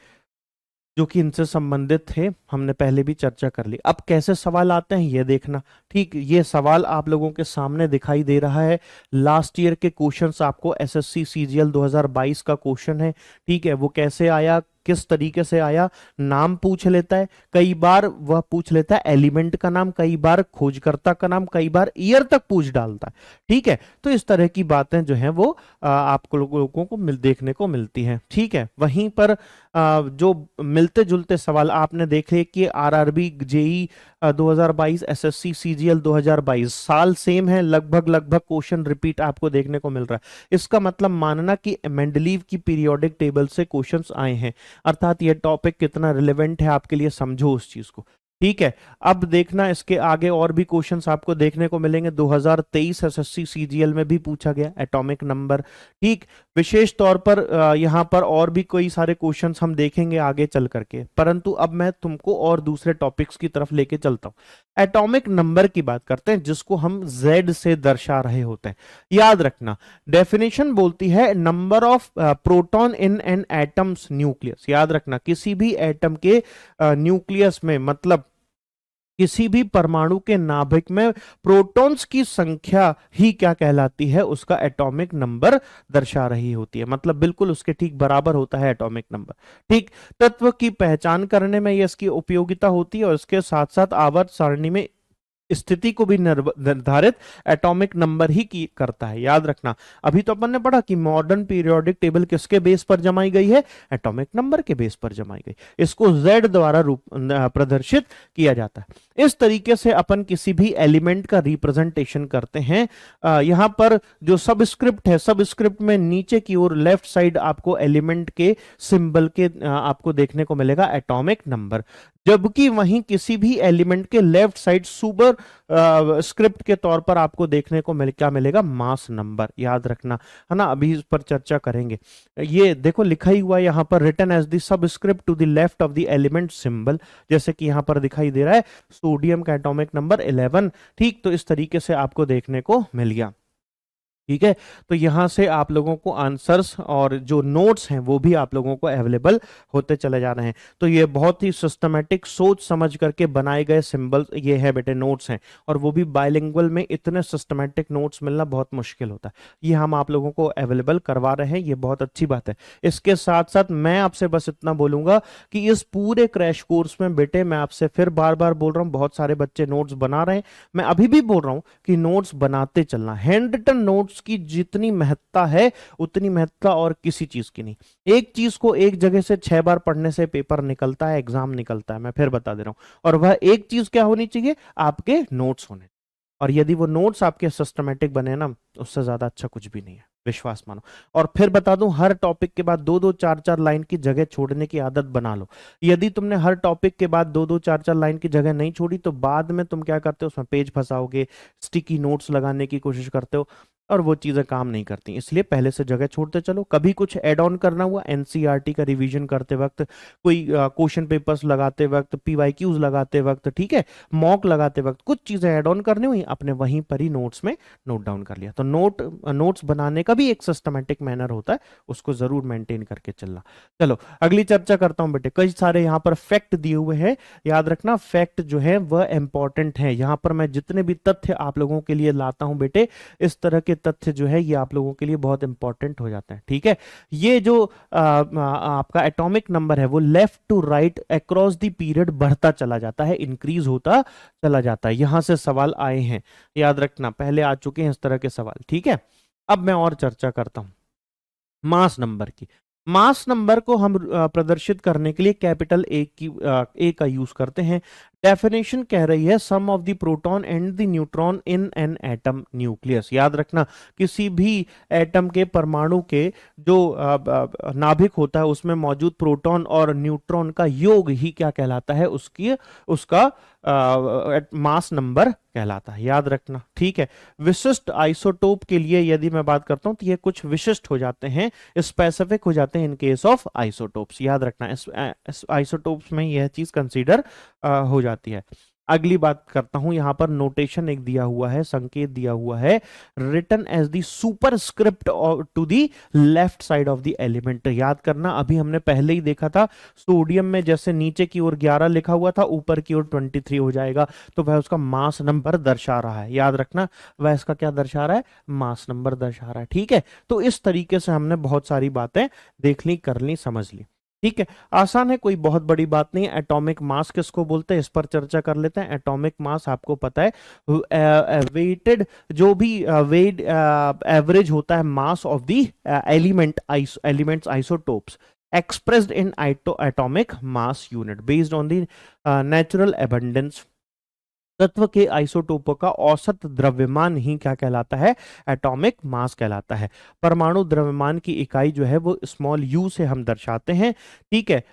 [SPEAKER 1] जो कि इनसे संबंधित थे, हमने पहले भी चर्चा कर ली। अब कैसे सवाल आते हैं ये देखना, ठीक। ये सवाल आप लोगों के सामने दिखाई दे रहा है, लास्ट ईयर के क्वेश्चंस आपको एसएससी सीजीएल 2022 का क्वेश्चन है, ठीक है। वो कैसे आया, किस तरीके से आया, नाम पूछ लेता है, कई बार वह पूछ लेता है एलिमेंट का नाम, कई बार खोजकर्ता का नाम, कई बार ईयर तक पूछ डालता है, ठीक है। तो इस तरह की बातें जो हैं वो आपको लोगों को देखने को मिलती हैं, ठीक है। वहीं पर जो मिलते जुलते सवाल आपने देखे कि आरआरबी जेई 2022, एसएससी सीजीएल 2022 साल सेम है, लगभग क्वेश्चन रिपीट आपको देखने को मिल रहा है। इसका मतलब मानना कि मेंडलीव की पीरियोडिक टेबल से क्वेश्चंस आए हैं, अर्थात यह टॉपिक कितना रिलेवेंट है आपके लिए, समझो उस चीज को, ठीक है। अब देखना इसके आगे और भी क्वेश्चंस आपको देखने को मिलेंगे। 2023 एसएससी सीजीएल में भी पूछा गया एटॉमिक नंबर, ठीक। विशेष तौर पर यहां पर और भी कई सारे क्वेश्चंस हम देखेंगे आगे चल करके, परंतु अब मैं तुमको और दूसरे टॉपिक्स की तरफ लेके चलता हूं। एटॉमिक नंबर की बात करते हैं, जिसको हम Z से दर्शा रहे होते हैं। याद रखना, डेफिनेशन बोलती है number of proton in an atoms nucleus. याद रखना, किसी भी एटम के न्यूक्लियस में, मतलब किसी भी परमाणु के नाभिक में प्रोटॉन्स की संख्या ही क्या कहलाती है, उसका एटॉमिक नंबर दर्शा रही होती है, मतलब बिल्कुल उसके ठीक बराबर होता है एटॉमिक नंबर, ठीक। तत्व की पहचान करने में ये इसकी उपयोगिता होती है, और इसके साथ साथ आवर्त सारणी में स्थिति को भी निर्धारित एटॉमिक नंबर ही की करता है। याद रखना, अभी तो अपन ने पढ़ा कि मॉडर्न पीरियोडिक टेबल किसके बेस पर जमाई गई है, एटॉमिक नंबर के बेस पर जमाई गई, इसको Z द्वारा प्रदर्शित किया जाता है। इस तरीके से अपन किसी भी एलिमेंट का रिप्रेजेंटेशन करते हैं। यहां पर जो सबस्क्रिप्ट है, सबस्क्रिप्ट में नीचे की ओर लेफ्ट साइड आपको एलिमेंट के सिंबल के आपको देखने को मिलेगा एटॉमिक नंबर, जबकि वहीं किसी भी एलिमेंट के लेफ्ट साइड सुपर स्क्रिप्ट के तौर पर आपको देखने को क्या मिलेगा, मास नंबर। याद रखना, है ना, अभी इस पर चर्चा करेंगे। ये देखो लिखा ही हुआ यहां पर, written as the subscript to the left of the element symbol, जैसे कि यहां पर दिखाई दे रहा है सोडियम का एटॉमिक नंबर 11, ठीक। तो इस तरीके से आपको देखने को मिल गया, ठीक है। तो यहां से आप लोगों को आंसर्स और जो नोट्स हैं वो भी आप लोगों को अवेलेबल होते चले जा रहे हैं। तो ये बहुत ही सिस्टमेटिक सोच समझ करके बनाए गए सिंबल्स ये है बेटे, नोट्स हैं, और वो भी बाइलिंगुअल में इतने सिस्टमेटिक नोट्स मिलना बहुत मुश्किल होता है। ये हम आप लोगों को अवेलेबल करवा रहे हैं, ये बहुत अच्छी बात है। इसके साथ साथ मैं आपसे बस इतना बोलूंगा कि इस पूरे क्रैश कोर्स में बेटे, मैं आपसे फिर बार बार बोल रहा हूं, बहुत सारे बच्चे नोट्स बना रहे हैं, मैं अभी भी बोल रहा हूं कि नोट्स बनाते चलना। हैंड रिटन नोट्स की जितनी महत्ता है उतनी महत्ता और किसी चीज की नहीं। एक चीज को एक जगह से 6 बार पढ़ने से पेपर निकलता है, एग्जाम निकलता है, मैं फिर बता दे रहा हूं। और वह एक चीज क्या होनी चाहिए, आपके नोट्स होने, और यदि वो नोट्स आपके सिस्टमेटिक बने ना, उससे ज्यादा अच्छा कुछ भी नहीं है, विश्वास मानो। और फिर बता दूं, हर टॉपिक के बाद 2-2 4-4 लाइन की जगह छोड़ने की आदत बना लो। यदि तुमने हर टॉपिक के बाद 2-2 4-4 लाइन की जगह नहीं छोड़ी, तो बाद में तुम क्या करते हो, उसमें पेज फंसाओगे, स्टिकी नोट्स लगाने की कोशिश करते हो। और वो चीज़ें काम नहीं करती, इसलिए पहले से जगह छोड़ते चलो। कभी कुछ ऐड ऑन करना हुआ एनसीईआरटी का रिवीजन करते वक्त, कोई क्वेश्चन पेपर्स लगाते वक्त, पीवाईक्यूज लगाते वक्त, ठीक है, मॉक लगाते वक्त कुछ चीज़ें ऐड ऑन करनी हुई, अपने वहीं पर ही नोट्स में नोट डाउन कर लिया। तो नोट्स बनाने का भी एक सिस्टमेटिक मैनर होता है, उसको जरूर मेंटेन करके चलना। चलो अगली चर्चा करता हूं बेटे। कई सारे यहाँ पर फैक्ट दिए हुए हैं, याद रखना फैक्ट जो है वह इंपॉर्टेंट है। यहाँ पर मैं जितने भी तथ्य आप लोगों के लिए लाता हूं बेटे, इस तरह के तथ्य जो है ये आप लोगों के लिए बहुत इंपॉर्टेंट हो जाते हैं, ठीक है। ये जो आपका एटॉमिक नंबर है वो left to right across the period बढ़ता चला जाता है, इंक्रीज होता चला जाता है। यहां से सवाल आए हैं, याद रखना, पहले आ चुके हैं इस तरह के सवाल, ठीक है। अब मैं और चर्चा करता हूं मास नंबर की। मास नंबर को हम प्रदर्शित करने के लिए कैपिटल ए का यूज करते हैं। डेफिनेशन कह रही है sum of the proton and the neutron in an atom nucleus. याद रखना किसी भी एटम के परमाणु के जो नाभिक होता है उसमें मौजूद प्रोटॉन और न्यूट्रॉन का योग ही क्या कहलाता है, उसका मास नंबर कहलाता है, याद रखना, ठीक है। विशिष्ट आइसोटोप के लिए यदि मैं बात करता हूं तो ये कुछ विशिष्ट हो जाते हैं, स्पेसिफिक हो जाते हैं इन केस ऑफ आइसोटोप्स। याद रखना इस आइसोटोप्स में यह चीज कंसीडर हो जाती है। अगली बात करता हूं, यहां पर नोटेशन एक दिया हुआ है, संकेत दिया हुआ है, written as the superscript to the left side of the element. याद करना अभी हमने पहले ही देखा था, सोडियम में जैसे नीचे की ओर 11 लिखा हुआ था, ऊपर की ओर 23 हो जाएगा, तो वह उसका मास नंबर दर्शा रहा है। याद रखना वह इसका क्या दर्शा रहा है, मास नंबर दर्शा रहा है, ठीक है। तो इस तरीके से हमने बहुत सारी बातें देख ली, कर ली, समझ ली, ठीक है। आसान है, कोई बहुत बड़ी बात नहीं है। एटॉमिक मास किसको बोलते हैं इस पर चर्चा कर लेते हैं। एटॉमिक मास आपको पता है वेटेड, जो भी वेट एवरेज होता है mass of the elements isotopes expressed in atomic mass unit based on the natural abundance। तत्व के आइसोटोपों का औसत द्रव्यमान ही क्या कहलाता है, एटॉमिक मास कहलाता है। परमाणु द्रव्यमान की इकाई जो है वो स्मॉल यू से हम दर्शाते हैं, ठीक है,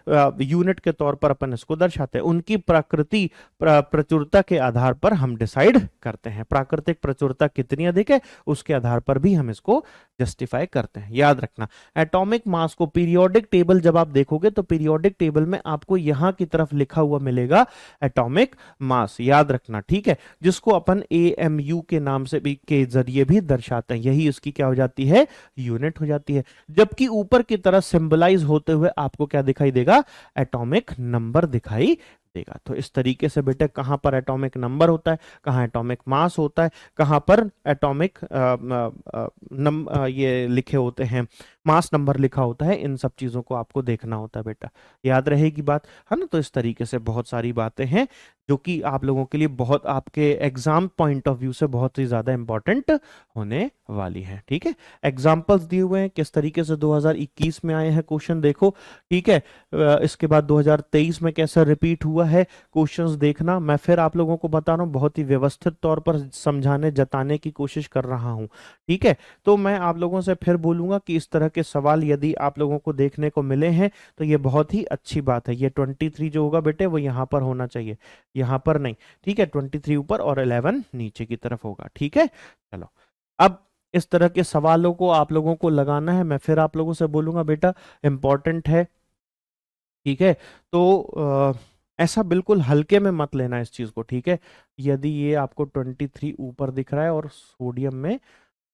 [SPEAKER 1] यूनिट के तौर पर अपन इसको दर्शाते हैं। उनकी प्राकृतिक प्रचुरता के आधार पर हम डिसाइड करते हैं, प्राकृतिक प्रचुरता कितनी अधिक है उसके आधार पर भी हम इसको जस्टिफाई करते हैं। याद रखना एटॉमिक मास को पीरियोडिक टेबल जब आप देखोगे तो पीरियोडिक टेबल में आपको यहां की तरफ लिखा हुआ मिलेगा एटॉमिक मास, याद रखना, ठीक है, जिसको अपन AMU के नाम से भी के जरिए भी दर्शाते हैं। यही इसकी क्या हो जाती है, यूनिट हो जाती है। जबकि ऊपर की तरह सिंबलाइज होते हुए आपको क्या दिखाई देगा, एटॉमिक नंबर दिखाई देगा। तो इस तरीके से बेटे कहां पर एटॉमिक नंबर होता है, कहां एटॉमिक मास होता है, कहां पर एटॉमिक ये लिखे होते हैं, मास नंबर लिखा होता है, इन सब चीजों को आपको देखना होता है बेटा, याद रहेगी बात, है ना। तो इस तरीके से बहुत सारी बातें हैं जो कि आप लोगों के लिए बहुत, आपके एग्जाम पॉइंट ऑफ व्यू से बहुत ही ज्यादा इंपॉर्टेंट होने वाली है, ठीक है। एग्जाम्पल्स दिए हुए हैं किस तरीके से 2021 में आए हैं क्वेश्चन, देखो, ठीक है। इसके बाद 2023 में कैसा रिपीट हुआ है, क्वेश्चंस देखना। मैं फिर आप लोगों को बता रहा हूं, बहुत ही व्यवस्थित तौर पर समझाने जताने की कोशिश कर रहा हूं, ठीक है। तो मैं आप लोगों से फिर बोलूंगा कि इस तरह के सवाल यदि आप लोगों को देखने को मिले हैं तो ये बहुत ही अच्छी बात है। ये 23 जो होगा बेटे वो यहां पर होना चाहिए, यहां पर नहीं, ठीक है। 23 ऊपर और 11 नीचे की तरफ होगा, ठीक है। चलो अब इस तरह के सवालों को आप लोगों को लगाना है, मैं फिर आप लोगों से बोलूंगा बेटा इंपॉर्टेंट है, ठीक है। तो ऐसा बिल्कुल हल्के में मत लेना इस चीज को, ठीक है। यदि ये आपको 23 ऊपर दिख रहा है और सोडियम में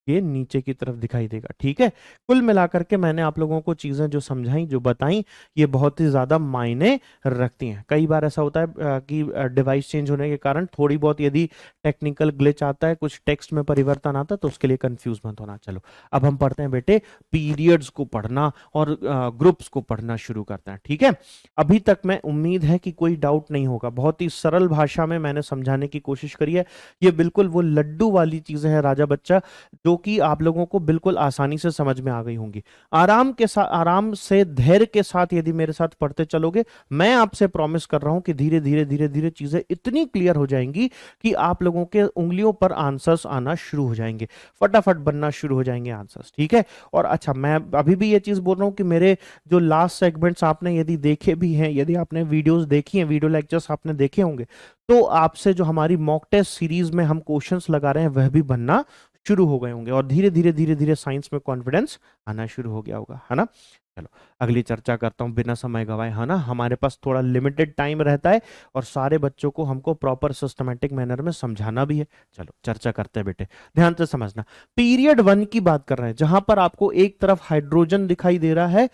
[SPEAKER 1] ये नीचे की तरफ दिखाई देगा, ठीक है। कुल मिलाकर के मैंने आप लोगों को चीजें जो समझाई, जो बताई, ये बहुत ही ज्यादा मायने रखती हैं। कई बार ऐसा होता है कि डिवाइस चेंज होने के कारण थोड़ी बहुत यदि टेक्निकल ग्लिच आता है, कुछ टेक्स्ट में परिवर्तन आता है, तो उसके लिए कंफ्यूज मत होना। चलो अब हम पढ़ते हैं बेटे, पीरियड्स को पढ़ना और ग्रुप्स को पढ़ना शुरू करते हैं, ठीक है। अभी तक मैं उम्मीद है कि कोई डाउट नहीं होगा, बहुत ही सरल भाषा में मैंने समझाने की कोशिश करी है। ये बिल्कुल वो लड्डू वाली चीजें हैं राजा बच्चा, जो कि आप लोगों को बिल्कुल आसानी से समझ में आ गई होंगी। आराम से धैर्य के साथ यदि मेरे साथ पढ़ते चलोगे, मैं आपसे प्रॉमिस कर रहा हूं कि धीरे धीरे धीरे धीरे चीजें इतनी क्लियर हो जाएंगी कि आप लोगों के उंगलियों पर आंसर्स आना शुरू हो जाएंगे, फटाफट बनना शुरू हो जाएंगे आंसर्स, ठीक है। और अच्छा, मैं अभी भी ये चीज बोल रहा हूं कि मेरे जो लास्ट सेगमेंट्स आपने यदि देखे भी हैं, यदि आपने वीडियोस देखी हैं, वीडियो लेक्चर्स आपने देखे होंगे, तो आपसे जो हमारी मॉक टेस्ट सीरीज में हम क्वेश्चंस लगा रहे हैं वह भी बनना शुरू हो गए होंगे और धीरे धीरे धीरे धीरे साइंस में कॉन्फिडेंस आना शुरू हो गया होगा, है ना। चलो अगली चर्चा करता हूं बिना समय गवाए, है ना। हमारे पास थोड़ा लिमिटेड टाइम रहता है और सारे बच्चों को हमको प्रॉपर सिस्टमेटिक मैनर में समझाना भी है। चलो चर्चा करते हैं बेटे, ध्यान से समझना। पीरियड 1 की बात कर रहे हैं, जहां पर आपको एक तरफ हाइड्रोजन दिखाई दे रहा है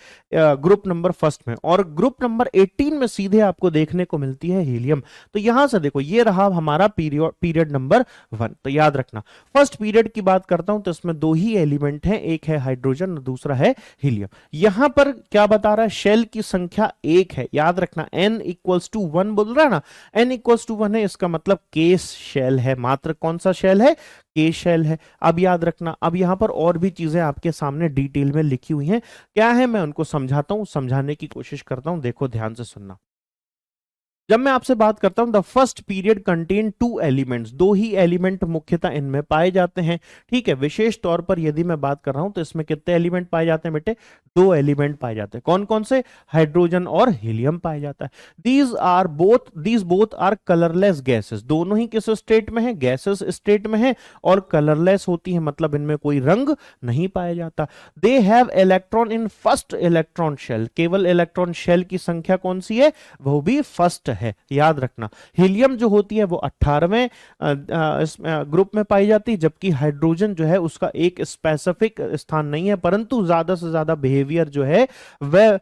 [SPEAKER 1] ग्रुप नंबर फर्स्ट में, और ग्रुप नंबर 18 में सीधे आपको देखने को मिलती है हीलियम। तो यहां से देखो ये रहा हमारा पीरियड नंबर 1। तो याद रखना फर्स्ट पीरियड की बात करता हूं तो इसमें दो ही एलिमेंट हैं, एक है हाइड्रोजन और दूसरा है हीलियम। यहां पर क्या बता रहा है, शेल की संख्या 1 है। याद रखना n इक्वल्स टू 1 बोल रहा है ना, n इक्वल्स टू 1 है, इसका मतलब केस शेल है। मात्र कौन सा शेल है, केस शेल है। अब याद रखना, अब यहां पर और भी चीजें आपके सामने डिटेल में लिखी हुई हैं, क्या है मैं उनको समझाता हूं, समझाने की कोशिश करता हूं, देखो ध्यान से सुनना। जब मैं आपसे बात करता हूं the first period contain 2 elements, दो ही एलिमेंट मुख्यतः इनमें पाए जाते हैं, ठीक है। विशेष तौर पर यदि मैं बात कर रहा हूं तो इसमें कितने एलिमेंट पाए जाते हैं बेटे, 2 एलिमेंट पाए जाते हैं। कौन कौन से, हाइड्रोजन और हीलियम पाया जाता है। These both are colourless gases, दोनों ही किस स्टेट में है, गैसेस स्टेट में है, और कलरलेस होती है, मतलब इनमें कोई रंग नहीं पाया जाता। They have electron in first electron shell, केवल इलेक्ट्रॉन शेल की संख्या कौन सी है, वो भी फर्स्ट है। याद रखना हीलियम जो होती है वो 18वें ग्रुप में पाई जाती है, जबकि हाइड्रोजन जो है उसका एक स्पेसिफिक स्थान नहीं है, परंतु ज्यादा से ज्यादा बिहेवियर जो है वह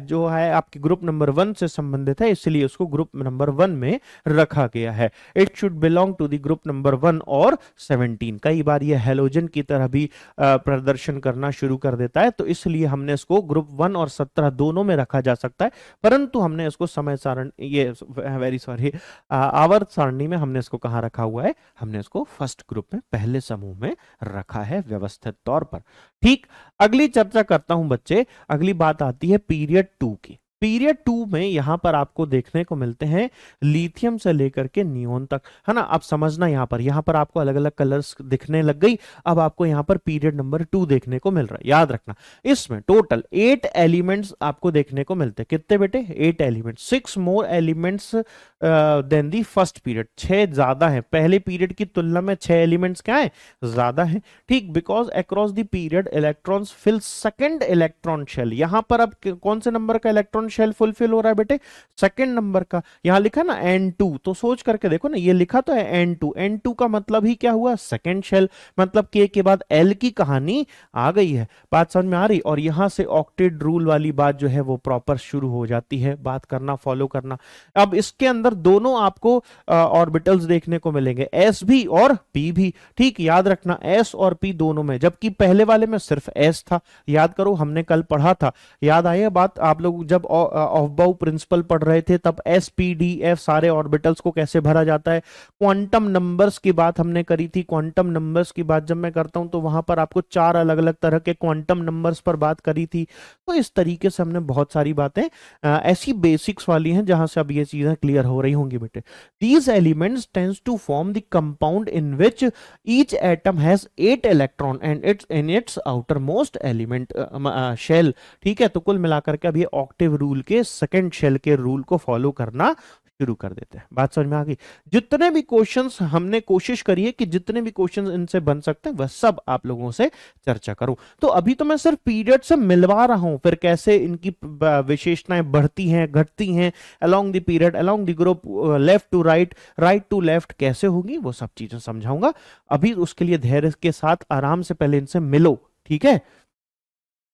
[SPEAKER 1] जो है आपके ग्रुप नंबर 1 से संबंधित है, इसलिए उसको ग्रुप नंबर 1 में रखा गया है। It should belong to the group number 1 और 17। कई बार ये हेलोजन की तरह भी प्रदर्शन करना शुरू कर देता है, तो इसलिए हमने इसको ग्रुप 1 और 17 दोनों में रखा जा सकता है, परंतु हमने इसको समय सारण ये वेरी सॉरी आवर्त सारणी में हमने इसको कहां रखा हुआ है, हमने इसको फर्स्ट ग्रुप में पहले समूह में रखा है व्यवस्थित तौर पर। ठीक, अगली चर्चा करता हूं बच्चे, अगली बात आती है पीरियड 2 की। पीरियड 2 में यहां पर आपको देखने को मिलते हैं लिथियम से लेकर के नियोन तक, है ना। आप समझना यहां पर आपको अलग अलग कलर्स दिखने लग गई। अब आपको यहां पर पीरियड नंबर 2 देखने को मिल रहा है। याद रखना इसमें टोटल 8 एलिमेंट्स आपको देखने को मिलते हैं। कितने बेटे, 8 elements, 6 more elements than the first period, 6 ज्यादा है पहले पीरियड की तुलना में, 6 एलिमेंट्स क्या है, ज्यादा है। ठीक, because across the period electrons fill second electron shell. यहां पर अब कौन से नंबर का इलेक्ट्रॉन शेल फुलफिल हो रहा है बेटे, सेकंड नंबर का। यहां लिखा ना N2, तो सोच करके देखो ना, ये लिखा तो है N2, N2 का मतलब ही क्या हुआ, सेकंड शेल, मतलब K के बाद L की कहानी आ गई है। बात समझ में आ रही, और यहां से ऑक्टेट रूल वाली बात जो है वो प्रॉपर शुरू हो जाती है, बात करना, फॉलो करना। अब इसके अंदर दोनों आपको ऑर्बिटल्स देखने को मिलेंगे, S भी और P भी। ठीक, याद रखना S और P दोनों में, जबकि पहले वाले में सिर्फ S था। याद करो हमने कल पढ़ा था, याद आई बात, आप लोग जब ऑफबाउ प्रिंसिपल पढ़ रहे थे तब S P D F सारे ऑर्बिटल्स को कैसे भरा जाता है। क्वांटम नंबर्स की बात हमने करी थी, क्वांटम नंबर्स की बात जब मैं करता हूं तो वहां पर आपको 4 अलग अलग तरह के क्वांटम नंबर्स पर बात करी थी। तो इस तरीके से हमने बहुत सारी बातें ऐसी बेसिक्स वाली हैं जहां से अब ये चीजें क्लियर हो रही होंगी बेटे। These elements tends to form the compound in which each atom has 8 electron and its in its outermost element shell. ठीक है, तो कुल मिलाकर के अब ये ऑक्टेव रूल के सेकंड शेल के रूल को फॉलो करना शुरू कर देते हैं। बात समझ में आ गई। जितने भी क्वेश्चंस हमने कोशिश करी है कि जितने भी क्वेश्चंस इनसे बन सकते हैं वह सब आप लोगों से चर्चा करूं। तो अभी तो मैं सिर्फ पीरियड से मिलवा रहा हूं, फिर कैसे इनकी विशेषताएं बढ़ती हैं घटती हैं along the period, along the group, left to right, right to left कैसे होगी, वो सब चीजें समझाऊंगा। अभी उसके लिए धैर्य के साथ आराम से पहले इनसे मिलो, ठीक है।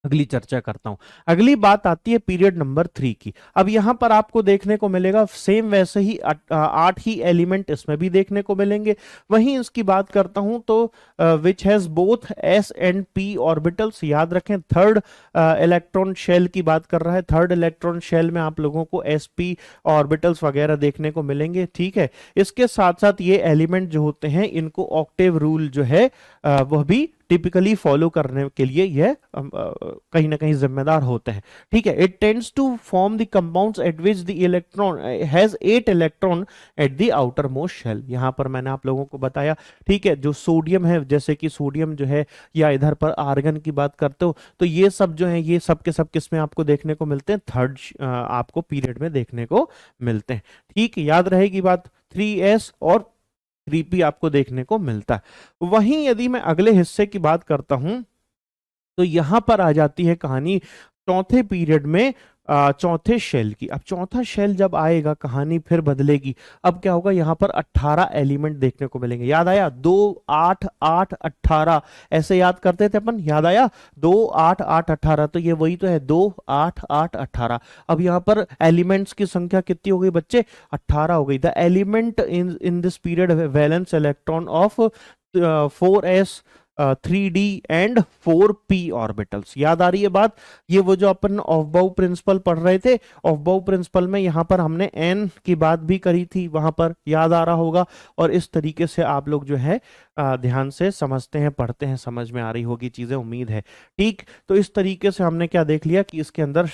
[SPEAKER 1] अगली चर्चा करता हूं। अगली बात आती है पीरियड नंबर 3 की। अब यहां पर आपको देखने को मिलेगा सेम वैसे ही 8 ही एलिमेंट इसमें भी देखने को मिलेंगे। वहीं इसकी बात करता हूं तो which has both S and P orbitals. याद रखें थर्ड इलेक्ट्रॉन शेल की बात कर रहा है, थर्ड इलेक्ट्रॉन शेल में आप लोगों को sp ऑर्बिटल्स वगैरह देखने को मिलेंगे, ठीक है। इसके साथ साथ ये एलिमेंट जो होते हैं इनको ऑक्टेव रूल जो है वह भी टिपिकली फॉलो करने के लिए यह कहीं ना कहीं जिम्मेदार होते हैं, ठीक है। It tends to form the compounds at which the electron has 8 electron at the outermost shell. यहां पर मैंने आप लोगों को बताया, ठीक है, जो सोडियम है, जैसे कि सोडियम जो है, या इधर पर आर्गन की बात करते हो, तो ये सब जो है ये सब के सब किसमें आपको देखने को मिलते हैं, थर्ड आपको पीरियड में देखने को मिलते हैं। ठीक, याद रहेगी बात, 3s और 3p आपको देखने को मिलता है। वहीं यदि मैं अगले हिस्से की बात करता हूं तो यहां पर आ जाती है कहानी चौथे पीरियड में चौथे शेल की। अब चौथा शेल जब आएगा कहानी फिर बदलेगी। अब क्या होगा, यहां पर 18 एलिमेंट देखने को मिलेंगे। याद आया, 2 8 8 18 ऐसे याद करते थे अपन, याद आया 2 8 8 18, तो ये वही तो है 2 8 8 18। अब यहां पर एलिमेंट्स की संख्या कितनी हो गई बच्चे, 18 हो गई। The element in in this period valence electron of 4s 3d and 4p orbitals. याद आ रही है बात, ये वो जो अपन ऑफबाउ प्रिंसिपल पढ़ रहे थे, ऑफबाउ प्रिंसिपल में यहां पर हमने n की बात भी करी थी, वहां पर याद आ रहा होगा। और इस तरीके से आप लोग जो है ध्यान से समझते हैं, पढ़ते हैं, समझ में आ रही होगी चीजें, उम्मीद है। ठीक, तो इस तरीके से हमने क्या देख लिया कि इसके अंदर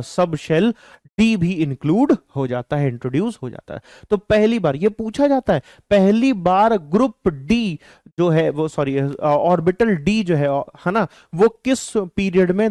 [SPEAKER 1] सब शेल डी भी इंक्लूड हो जाता है, इंट्रोड्यूस हो जाता है। तो पहली बार ये पूछा जाता है, पहली बार ग्रुप डी जो है वो, सॉरी ऑर्बिटल डी जो है ना, वो किस पीरियड में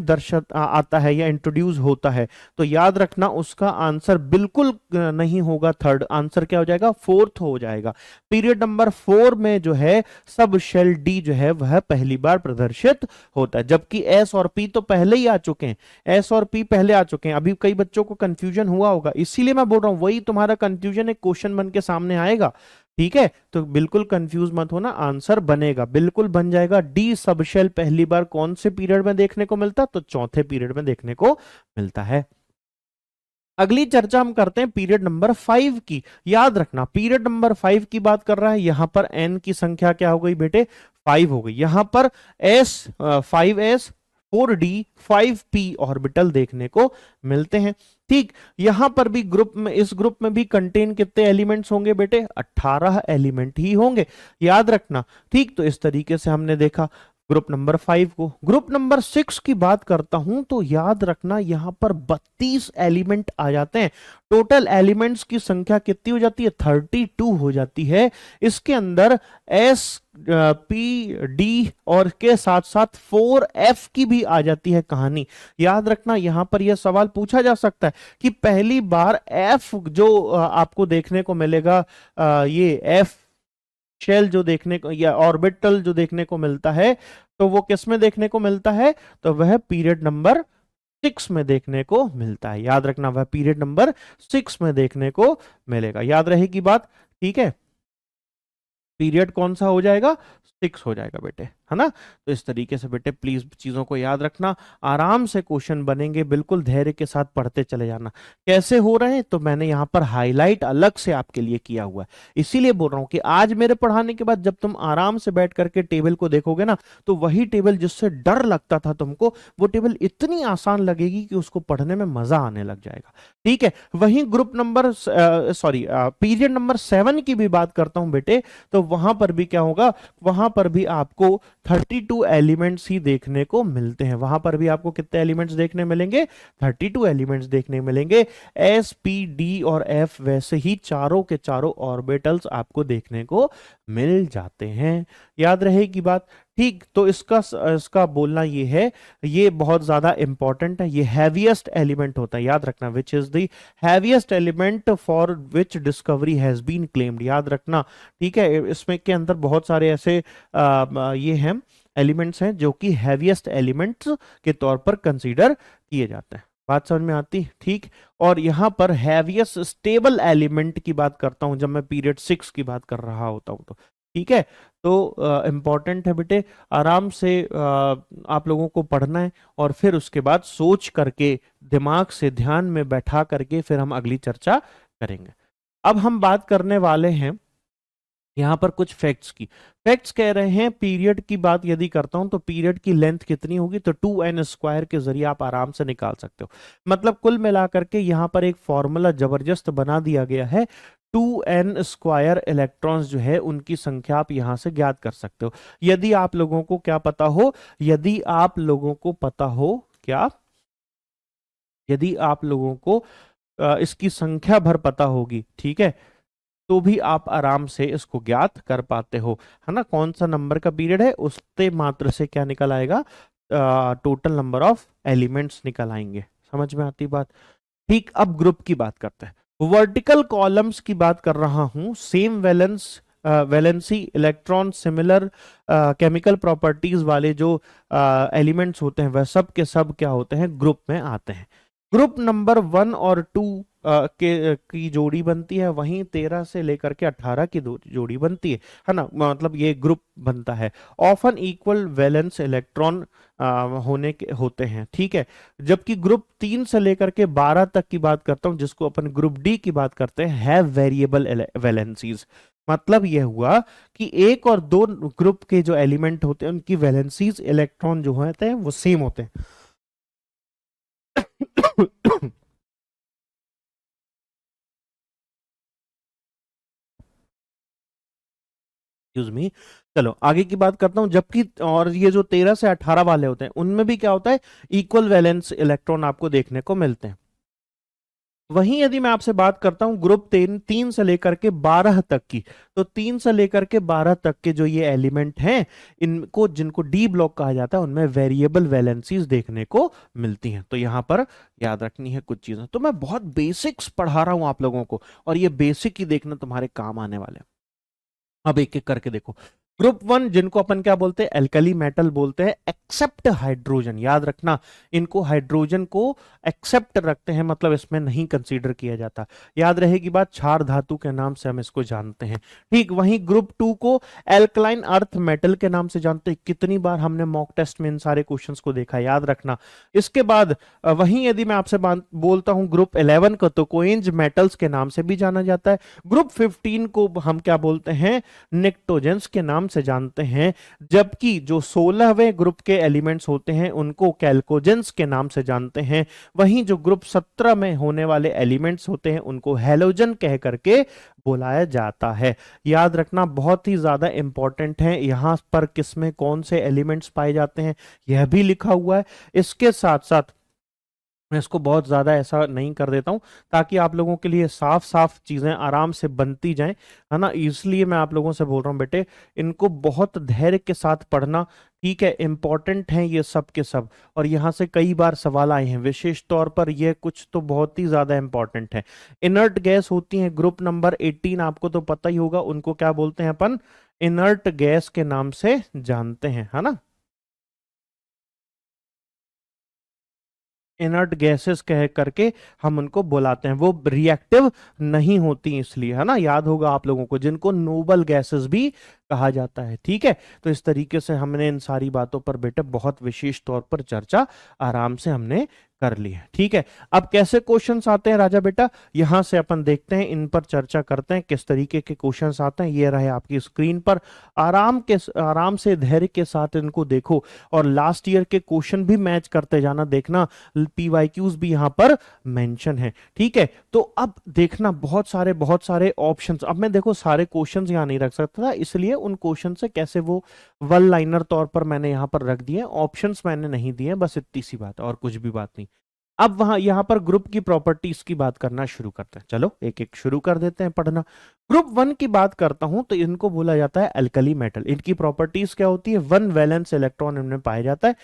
[SPEAKER 1] आता है या इंट्रोड्यूस होता है। तो याद रखना उसका आंसर बिल्कुल नहीं होगा थर्ड, आंसर क्या हो जाएगा, फोर्थ हो जाएगा। पीरियड नंबर 4 में जो है सब शेल डी जो है वह पहली बार प्रदर्शित होता है, जबकि एस और पी तो पहले ही आ चुके हैं, एस और पी पहले आ चुके हैं। अभी कई बच्चों को कंफ्यूजन हुआ होगा, इसीलिए मैं बोल रहा हूं, वही तुम्हारा कंफ्यूजन एक क्वेश्चन बन के सामने आएगा। ठीक है, तो बिल्कुल कंफ्यूज मत होना, आंसर बनेगा, बिल्कुल बन जाएगा। डी सबशेल पहली बार कौन से पीरियड में देखने को मिलता, तो चौथे पीरियड में देखने को मिलता है। अगली चर्चा हम करते हैं पीरियड नंबर 5 की। याद रखना पीरियड नंबर 5 की बात कर रहा है, यहां पर एन की संख्या क्या हो गई बेटे, 5 हो गई। यहां पर S 5s 4d 5p orbital देखने को मिलते हैं। ठीक, यहां पर भी ग्रुप में, इस ग्रुप में भी कंटेन कितने एलिमेंट्स होंगे बेटे, 18 एलिमेंट ही होंगे, याद रखना। ठीक, तो इस तरीके से हमने देखा ग्रुप नंबर 5 को। ग्रुप नंबर 6 की बात करता हूं तो याद रखना यहां पर 32 एलिमेंट आ जाते हैं। टोटल एलिमेंट्स की संख्या कितनी हो जाती है, 32 हो जाती है। इसके अंदर एस पी डी और के साथ साथ 4f की भी आ जाती है कहानी। याद रखना यहां पर यह सवाल पूछा जा सकता है कि पहली बार f जो आपको देखने को मिलेगा, ये f शेल जो देखने को या ऑर्बिटल जो देखने को मिलता है, तो वो किस में देखने को मिलता है, तो वह पीरियड नंबर 6 में देखने को मिलता है। याद रखना वह पीरियड नंबर 6 में देखने को मिलेगा, याद रहेगी बात। ठीक है, पीरियड कौन सा हो जाएगा, 6 हो जाएगा बेटे, है ना। तो इस तरीके से बेटे प्लीज चीजों को याद रखना, आराम से क्वेश्चन बनेंगे, बिल्कुल धैर्य के साथ पढ़ते चले जाना। कैसे हो रहे हैं, तो मैंने यहां पर हाईलाइट अलग से आपके लिए किया हुआ है, इसीलिए बोल रहा हूं कि आज मेरे पढ़ाने के बाद जब तुम आराम से बैठ करके टेबल को देखोगे ना, तो वही टेबल जिससे डर लगता था तुमको, वो टेबल इतनी आसान लगेगी कि उसको पढ़ने में मजा आने लग जाएगा। ठीक है, वहीं ग्रुप नंबर पीरियड नंबर 7 की भी बात करता हूं बेटे, तो वहां पर भी क्या होगा, वहां पर भी आपको 32 एलिमेंट्स ही देखने को मिलते हैं। वहां पर भी आपको कितने एलिमेंट्स देखने मिलेंगे, 32 एलिमेंट्स देखने मिलेंगे। एस पी डी और एफ वैसे ही चारों के चारों ऑर्बिटल्स आपको देखने को मिल जाते हैं, याद रहेगी बात। ठीक, तो इसका बोलना ये है, ये बहुत ज्यादा इंपॉर्टेंट है, ये हैवीएस्ट एलिमेंट होता है, याद रखना, which is the heaviest element for which discovery has been claimed, याद रखना। ठीक है, इसमें के अंदर बहुत सारे ऐसे ये हैं एलिमेंट्स हैं जो कि हैवीएस्ट एलिमेंट्स के तौर पर कंसीडर किए जाते हैं। बात समझ में आती, ठीक। और यहां पर हैवीएस्ट स्टेबल एलिमेंट की बात करता हूं जब मैं पीरियड 6 की बात कर रहा होता हूं, तो ठीक है, तो इंपॉर्टेंट है बेटे, आराम से आप लोगों को पढ़ना है और फिर उसके बाद सोच करके दिमाग से ध्यान में बैठा करके फिर हम अगली चर्चा करेंगे। अब हम बात करने वाले हैं यहां पर कुछ फैक्ट्स की। फैक्ट्स कह रहे हैं, पीरियड की बात यदि करता हूं तो पीरियड की लेंथ कितनी होगी, तो 2n² के जरिए आप आराम से निकाल सकते हो। मतलब कुल मिलाकर के यहां पर एक फॉर्मूला जबरदस्त बना दिया गया है, 2n² इलेक्ट्रॉन्स जो है उनकी संख्या आप यहां से ज्ञात कर सकते हो। यदि आप लोगों को क्या पता हो, यदि आप लोगों को पता हो क्या, यदि आप लोगों को इसकी संख्या भर पता होगी, ठीक है, तो भी आप आराम से इसको ज्ञात कर पाते हो, है ना। कौन सा नंबर का पीरियड है उससे मात्र से क्या निकल आएगा, टोटल नंबर ऑफ एलिमेंट्स निकल आएंगे। समझ में आती बात। ठीक, अब ग्रुप की बात करते हैं। वर्टिकल कॉलम्स की बात कर रहा हूं, same valence valency electron similar chemical properties वाले जो एलिमेंट्स होते हैं वह सब के सब क्या होते हैं, ग्रुप में आते हैं। ग्रुप नंबर 1 और 2 की जोड़ी बनती है, वहीं 13 से लेकर के 18 की जोड़ी बनती है ना, मतलब ये ग्रुप बनता है। ऑफन इक्वल वैलेंस इलेक्ट्रॉन होते हैं, ठीक है। जबकि ग्रुप 3 से लेकर के 12 तक की बात करता हूं, जिसको अपन ग्रुप डी की बात करते हैं, हैव वेरिएबल वैलेंसीज। मतलब यह हुआ कि 1 और 2 ग्रुप के जो एलिमेंट होते हैं उनकी वैलेंसीज इलेक्ट्रॉन जो होते हैं वो सेम होते हैं। Excuse me. चलो आगे की बात करता हूं। जबकि और ये जो 13 से 18 वाले होते हैं उनमें भी क्या होता है, इक्वल वैलेंस इलेक्ट्रॉन आपको देखने को मिलते हैं। वहीं यदि मैं आपसे बात करता हूं ग्रुप 3 से लेकर के 12 तक की, तो 3 से लेकर के 12 तक के जो ये एलिमेंट हैं, इनको जिनको डी ब्लॉक कहा जाता है, उनमें वेरिएबल वैलेंसीज देखने को मिलती हैं। तो यहां पर याद रखनी है कुछ चीजें। तो मैं बहुत बेसिक्स पढ़ा रहा हूं आप लोगों को, और ये बेसिक ही देखना तुम्हारे काम आने वाले हैं। अब एक एक करके देखो। ग्रुप 1 जिनको अपन क्या बोलते हैं, एल्कली मेटल बोलते हैं, एक्सेप्ट हाइड्रोजन। याद रखना, इनको हाइड्रोजन को एक्सेप्ट रखते हैं, मतलब इसमें नहीं कंसीडर किया जाता। याद रहेगी बात, क्षार धातु के नाम से हम इसको जानते हैं, ठीक। वहीं ग्रुप 2 को एल्कलाइन अर्थ मेटल के नाम से जानते हैं। कितनी बार हमने मॉक टेस्ट में इन सारे क्वेश्चंस को देखा, याद रखना। इसके बाद वहीं यदि मैं आपसे बोलता हूं ग्रुप 11 को, तो कोएंज मेटल्स के नाम से भी जाना जाता है। ग्रुप 15 को हम क्या बोलते हैं, निक्टोजेंस के नाम से जानते हैं। जबकि जो 16वें ग्रुप के एलिमेंट्स होते हैं उनको कैल्कोजेंस के नाम से जानते हैं। वहीं जो ग्रुप 17 में होने वाले एलिमेंट्स होते हैं उनको हैलोजन कह करके बुलाया जाता है। याद रखना, बहुत ही ज्यादा इंपॉर्टेंट है। यहां पर किसमें कौन से एलिमेंट्स पाए जाते हैं यह भी लिखा हुआ है। इसके साथ साथ मैं इसको बहुत ज़्यादा ऐसा नहीं कर देता हूं, ताकि आप लोगों के लिए साफ साफ चीज़ें आराम से बनती जाएं, है ना। इसलिए मैं आप लोगों से बोल रहा हूं बेटे, इनको बहुत धैर्य के साथ पढ़ना, ठीक है। इंपॉर्टेंट हैं ये सब के सब, और यहाँ से कई बार सवाल आए हैं। विशेष तौर पर ये कुछ तो बहुत ही ज़्यादा इंपॉर्टेंट है। इनर्ट गैस होती है ग्रुप नंबर 18, आपको तो पता ही होगा, उनको क्या बोलते हैं अपन, इनर्ट गैस के नाम से जानते हैं, है ना। इनर्ट गैसेस कह करके हम उनको बुलाते हैं। वो रिएक्टिव नहीं होती इसलिए, है ना, याद होगा आप लोगों को, जिनको नोबल गैसेस भी कहा जाता है, ठीक है। तो इस तरीके से हमने इन सारी बातों पर बेटे बहुत विशेष तौर पर चर्चा आराम से हमने कर ली है, ठीक है। अब कैसे क्वेश्चंस आते हैं राजा बेटा, यहां से अपन देखते हैं, इन पर चर्चा करते हैं किस तरीके के क्वेश्चंस आते हैं। ये रहे आपकी स्क्रीन पर, आराम से धैर्य के साथ इनको देखो, और लास्ट ईयर के क्वेश्चन भी मैच करते जाना, देखना पीवाईक्यूज भी यहाँ पर मेंशन है, ठीक है। तो अब देखना, बहुत सारे ऑप्शंस। अब मैं देखो सारे क्वेश्चंस यहाँ नहीं रख सकता था, इसलिए उन क्वेश्चन से कैसे वो वन लाइनर तौर पर मैंने यहाँ पर रख दिए, ऑप्शंस मैंने नहीं दिए, बस इतनी सी बात है और कुछ भी बात नहीं। अब वहां यहां पर ग्रुप की प्रॉपर्टीज की बात करना शुरू करते हैं। चलो एक एक शुरू कर देते हैं पढ़ना। ग्रुप 1 की बात करता हूं तो इनको बोला जाता है अल्कली मेटल। इनकी प्रॉपर्टीज क्या होती है, 1 वैलेंस इलेक्ट्रॉन इनमें पाया जाता है,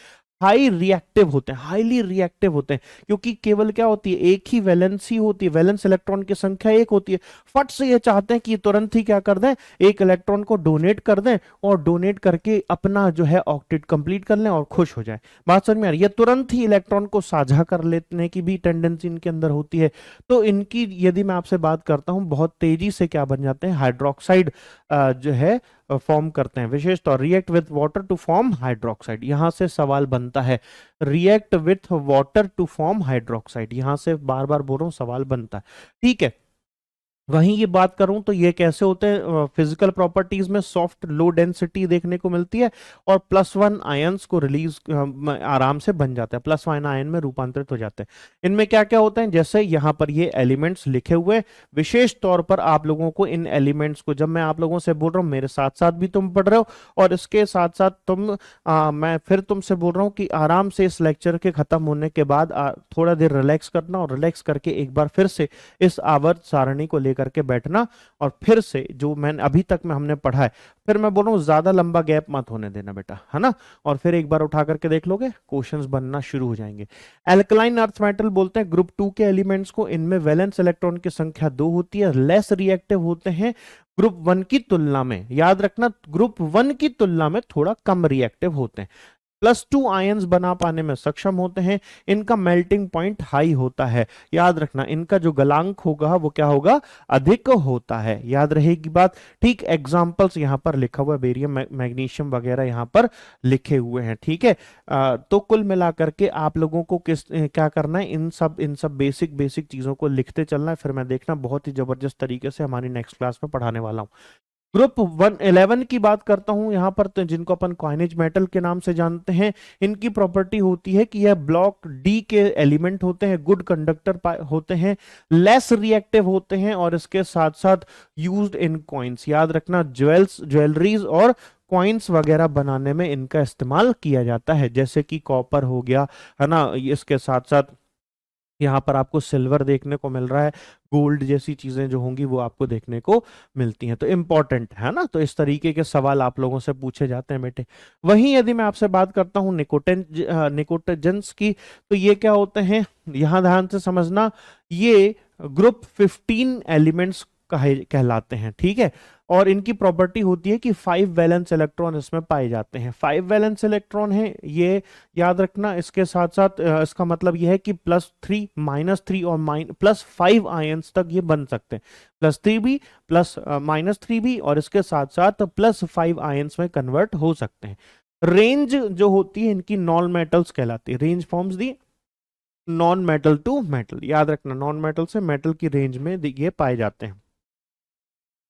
[SPEAKER 1] हाई रिएक्टिव होते हैं, हाईली रिएक्टिव होते हैं, क्योंकि केवल क्या होती है, एक ही वैलेंसी होती है, वैलेंस इलेक्ट्रॉन की संख्या एक होती है। फट से ये चाहते हैं कि तुरंत ही क्या कर दें, एक इलेक्ट्रॉन को डोनेट कर दें, और डोनेट करके अपना जो है ऑक्टेट कंप्लीट कर लें और खुश हो जाए। बात समझ में आ रही है, ये तुरंत ही इलेक्ट्रॉन को साझा कर लेने की भी टेंडेंसी इनके अंदर होती है। तो इनकी यदि मैं आपसे बात करता हूं, बहुत तेजी से क्या बन जाते हैं, हाइड्रोक्साइड जो है फॉर्म करते हैं। विशेष तौर react with water to form hydroxide, यहां से सवाल बनता है, react with water to form hydroxide, यहां से बार बार बोल रहा हूं सवाल बनता है, ठीक है। वहीं ये बात करूं तो ये कैसे होते हैं, फिजिकल प्रॉपर्टीज में सॉफ्ट लो डेंसिटी देखने को मिलती है, और +1 आयंस को रिलीज आराम से बन जाता है, +1 आयन में रूपांतरित हो जाते हैं। इनमें क्या क्या होता है, जैसे यहाँ पर ये एलिमेंट्स लिखे हुए, विशेष तौर पर आप लोगों को इन एलिमेंट्स को, जब मैं आप लोगों से बोल रहा हूँ मेरे साथ साथ भी तुम पढ़ रहे हो, और इसके साथ साथ मैं फिर तुमसे बोल रहा हूँ कि आराम से इस लेक्चर के खत्म होने के बाद थोड़ा देर रिलैक्स करना, और रिलैक्स करके एक बार फिर से इस आवर्त सारणी को लेकर करके बैठना और फिर से जो मैंने अभी तक में हमने पढ़ा है, फिर मैं बोल रहा हूँ ज्यादा लंबा गैप मत होने देना बेटा, है ना, और फिर एक बार उठा करके देख लोगे, क्वेश्चंस बनना शुरू हो जाएंगे। एल्कलाइन अर्थ मेटल बोलते हैं ग्रुप 2 के एलिमेंट्स को, इनमें वैलेंस इलेक्ट्रॉन की संख्या 2 होती है, लेस रिएक्टिव होते हैं ग्रुप 1 की तुलना में, याद रखना ग्रुप 1 की तुलना में थोड़ा कम रिएक्टिव होते हैं, +2 आयंस बना पाने में सक्षम होते हैं, इनका मेल्टिंग पॉइंट हाई होता है, याद रखना इनका जो गलांक होगा वो क्या होगा, अधिक होता है, याद रहेगी बात। ठीक, एग्जांपल्स यहां पर लिखा हुआ है, बेरियम मैग्नीशियम वगैरह यहां पर लिखे हुए हैं, ठीक है। तो कुल मिलाकर के आप लोगों को क्या करना है, इन सब बेसिक चीजों को लिखते चलना है, फिर मैं देखना बहुत ही जबरदस्त तरीके से हमारी नेक्स्ट क्लास में पढ़ाने वाला हूं। ग्रुप 11 की बात करता हूं यहां पर, तो जिनको अपन कॉइनेज मेटल के नाम से जानते हैं, इनकी प्रॉपर्टी होती है कि यह ब्लॉक डी के एलिमेंट होते हैं, गुड कंडक्टर होते हैं, लेस रिएक्टिव होते हैं, और इसके साथ साथ यूज्ड इन कॉइन्स, याद रखना ज्वेलरीज और कॉइन्स वगैरह बनाने में इनका इस्तेमाल किया जाता है, जैसे कि कॉपर हो गया, है ना, इसके साथ साथ यहाँ पर आपको सिल्वर देखने को मिल रहा है, गोल्ड जैसी चीजें जो होंगी वो आपको देखने को मिलती हैं, तो इंपॉर्टेंट है ना। तो इस तरीके के सवाल आप लोगों से पूछे जाते हैं बेटे। वहीं यदि मैं आपसे बात करता हूँ निकोटेजेंस की, तो ये क्या होते हैं, यहां ध्यान से समझना, ये ग्रुप 15 एलिमेंट्स कहलाते हैं, ठीक है, और इनकी प्रॉपर्टी होती है कि 5 वैलेंस इलेक्ट्रॉन इसमें पाए जाते हैं, 5 वैलेंस इलेक्ट्रॉन है ये, याद रखना। इसके साथ साथ इसका मतलब यह है कि +3 -3 और +5 आयंस तक ये बन सकते हैं, +3 भी -3 भी, और इसके साथ साथ +5 आयंस में कन्वर्ट हो सकते हैं। रेंज जो होती है इनकी नॉन मेटल्स कहलाती है, range forms the non metal to metal, याद रखना नॉन मेटल से मेटल की रेंज में ये पाए जाते हैं।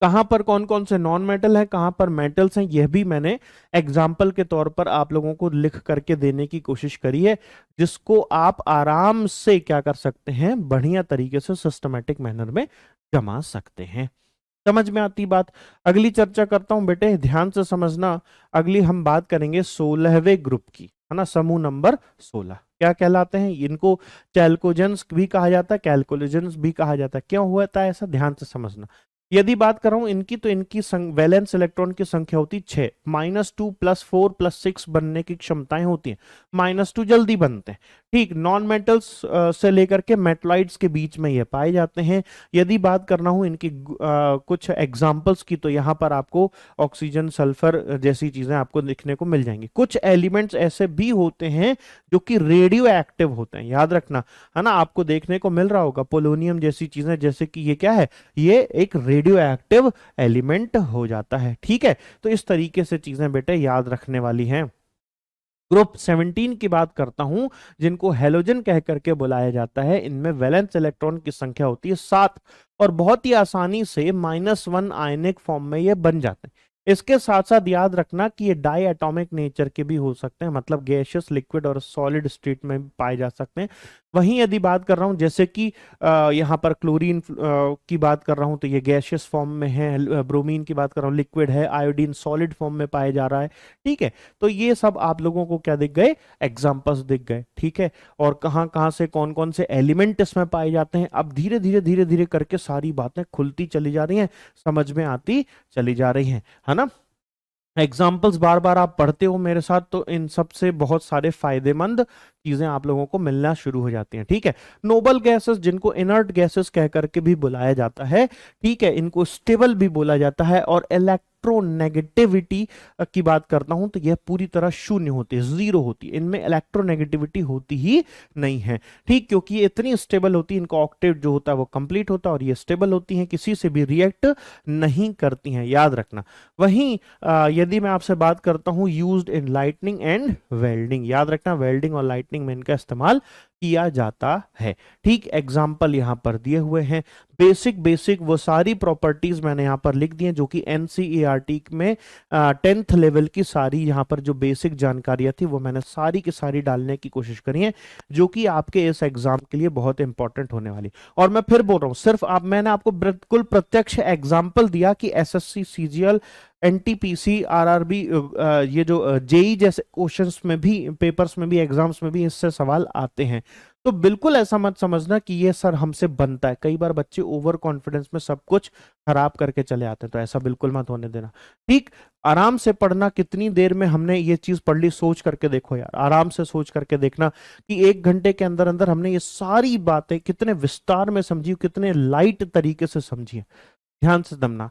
[SPEAKER 1] कहां पर कौन कौन से नॉन मेटल है, कहां पर मेटल्स हैं, यह भी मैंने एग्जाम्पल के तौर पर आप लोगों को लिख करके देने की कोशिश करी है, जिसको आप आराम से क्या कर सकते हैं, बढ़िया तरीके से सिस्टमेटिक मैनर में जमा सकते हैं। समझ में आती बात। अगली चर्चा करता हूं बेटे, ध्यान से समझना। अगली हम बात करेंगे 16वें ग्रुप की, है ना, समूह नंबर 16 क्या कहलाते हैं, इनको चैल्कोजेंस भी कहा जाता है, कैल्कुलेजेंस भी कहा जाता है। क्यों हुआ था ऐसा, ध्यान से समझना। यदि बात कर रहा हूं इनकी, तो इनकी वैलेंस इलेक्ट्रॉन की संख्या होती 6, -2 +4 +6 बनने की क्षमताएं होती हैं, -2 जल्दी बनते हैं, ठीक। नॉन मेटल्स से लेकर के मेटलाइट्स के बीच में ये पाए जाते हैं। यदि बात करना हो इनकी कुछ एग्जांपल्स की, तो यहां पर आपको ऑक्सीजन, सल्फर जैसी चीजें आपको दिखने को मिल जाएंगी। कुछ एलिमेंट्स ऐसे भी होते हैं जो कि रेडियो एक्टिव होते हैं, याद रखना, है ना, आपको देखने को मिल रहा होगा पोलोनियम जैसी चीजें, जैसे कि ये क्या है, ये एक रेडियो एक्टिव एलिमेंट हो जाता है, ठीक है। तो इस तरीके से चीजें बेटे याद रखने वाली हैं। ग्रुप 17 की बात करता हूं, जिनको हेलोजन कह करके बुलाया जाता है, इनमें वैलेंस इलेक्ट्रॉन की संख्या होती है 7, और बहुत ही आसानी से -1 आयनिक फॉर्म में ये बन जाते हैं। इसके साथ साथ याद रखना कि ये डाई एटॉमिक नेचर के भी हो सकते हैं, मतलब गैसियस, लिक्विड और सॉलिड स्टेट में पाए जा सकते हैं। वहीं यदि बात कर रहा हूं, जैसे कि यहाँ पर क्लोरीन की बात कर रहा हूं, तो ये गैसियस फॉर्म में है, ब्रोमीन की बात कर रहा हूं लिक्विड है, आयोडीन सॉलिड फॉर्म में पाया जा रहा है, ठीक है। तो ये सब आप लोगों को क्या दिख गए, एग्जाम्पल्स दिख गए, ठीक है। और कहां कहां से कौन कौन से एलिमेंट इसमें पाए जाते हैं, अब धीरे धीरे करके सारी बातें खुलती चली जा रही हैं, समझ में आती चली जा रही हैं, है ना। एग्जाम्पल्स बार बार आप पढ़ते हो मेरे साथ, तो इन सब से बहुत सारे फायदेमंद चीजें आप लोगों को मिलना शुरू हो जाती हैं, ठीक है। नोबल गैसेस, जिनको इनर्ट गैसेस कह करके भी बुलाया जाता है, ठीक है, इनको स्टेबल भी बोला जाता है। और इलेक्ट्रोनेगेटिविटी की बात करता हूं, तो यह पूरी तरह शून्य होती है, 0 होती है, इनमें इलेक्ट्रोनेगेटिविटी होती ही नहीं है, ठीक, क्योंकि ये इतनी स्टेबल होती है, इनका ऑक्टेट जो होता है वो कंप्लीट होता है, और ये स्टेबल होती हैं, किसी से भी रिएक्ट नहीं करती हैं, याद रखना। वहीं यदि मैं आपसे बात करता हूं used in lightning and welding, याद रखना वेल्डिंग और लाइटनिंग में इनका इस्तेमाल किया जाता है, ठीक। एग्जाम्पल यहां पर दिए हुए हैं, बेसिक वो सारी प्रॉपर्टीज मैंने यहां पर लिख दी हैं, जो कि एनसीईआरटी में 10th लेवल की सारी यहां पर जो बेसिक जानकारियां थी वो मैंने सारी की सारी डालने की कोशिश करी है, जो कि आपके इस एग्जाम के लिए बहुत इंपॉर्टेंट होने वाली। और मैं फिर बोल रहा हूं, सिर्फ आप, मैंने आपको बिल्कुल प्रत्यक्ष एग्जाम्पल दिया कि एसएससी, सीजीएल, एनटीपीसी, आरआरबी, ये जो जेई जैसे क्वेश्चंस में भी, पेपर्स में भी, एग्जाम्स में भी इससे सवाल आते हैं। तो बिल्कुल ऐसा मत समझना कि ये सर हमसे बनता है। कई बार बच्चे ओवर कॉन्फिडेंस में सब कुछ खराब करके चले आते हैं, तो ऐसा बिल्कुल मत होने देना। ठीक, आराम से पढ़ना। कितनी देर में हमने ये चीज पढ़ ली, सोच करके देखो यार, आराम से सोच करके देखना कि 1 घंटे के अंदर अंदर हमने ये सारी बातें कितने विस्तार में समझी, कितने लाइट तरीके से समझी। ध्यान से दमना।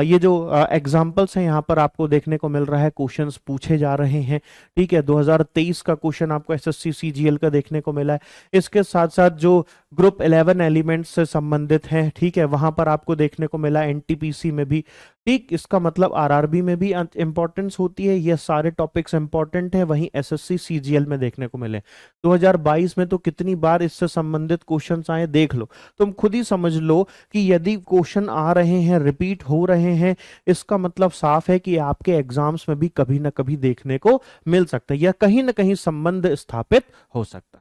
[SPEAKER 1] ये जो एग्जाम्पल्स हैं यहाँ पर आपको देखने को मिल रहा है, क्वेश्चंस पूछे जा रहे हैं। ठीक है, 2023 का क्वेश्चन आपको एसएससी सीजीएल का देखने को मिला है। इसके साथ साथ जो ग्रुप 11 एलिमेंट्स से संबंधित हैं, ठीक है, वहां पर आपको देखने को मिला एनटीपीसी में भी। ठीक, इसका मतलब आरआरबी में भी इंपॉर्टेंस होती है, ये सारे टॉपिक्स इंपॉर्टेंट है। वहीं एसएससी सीजीएल में देखने को मिले 2022 में तो कितनी बार इससे संबंधित क्वेश्चंस आए देख लो। तुम खुद ही समझ लो कि यदि क्वेश्चन आ रहे हैं, रिपीट हो रहे हैं, इसका मतलब साफ है कि आपके एग्जाम्स में भी कभी ना कभी देखने को मिल सकता है या कहीं ना कहीं संबंध स्थापित हो सकता है।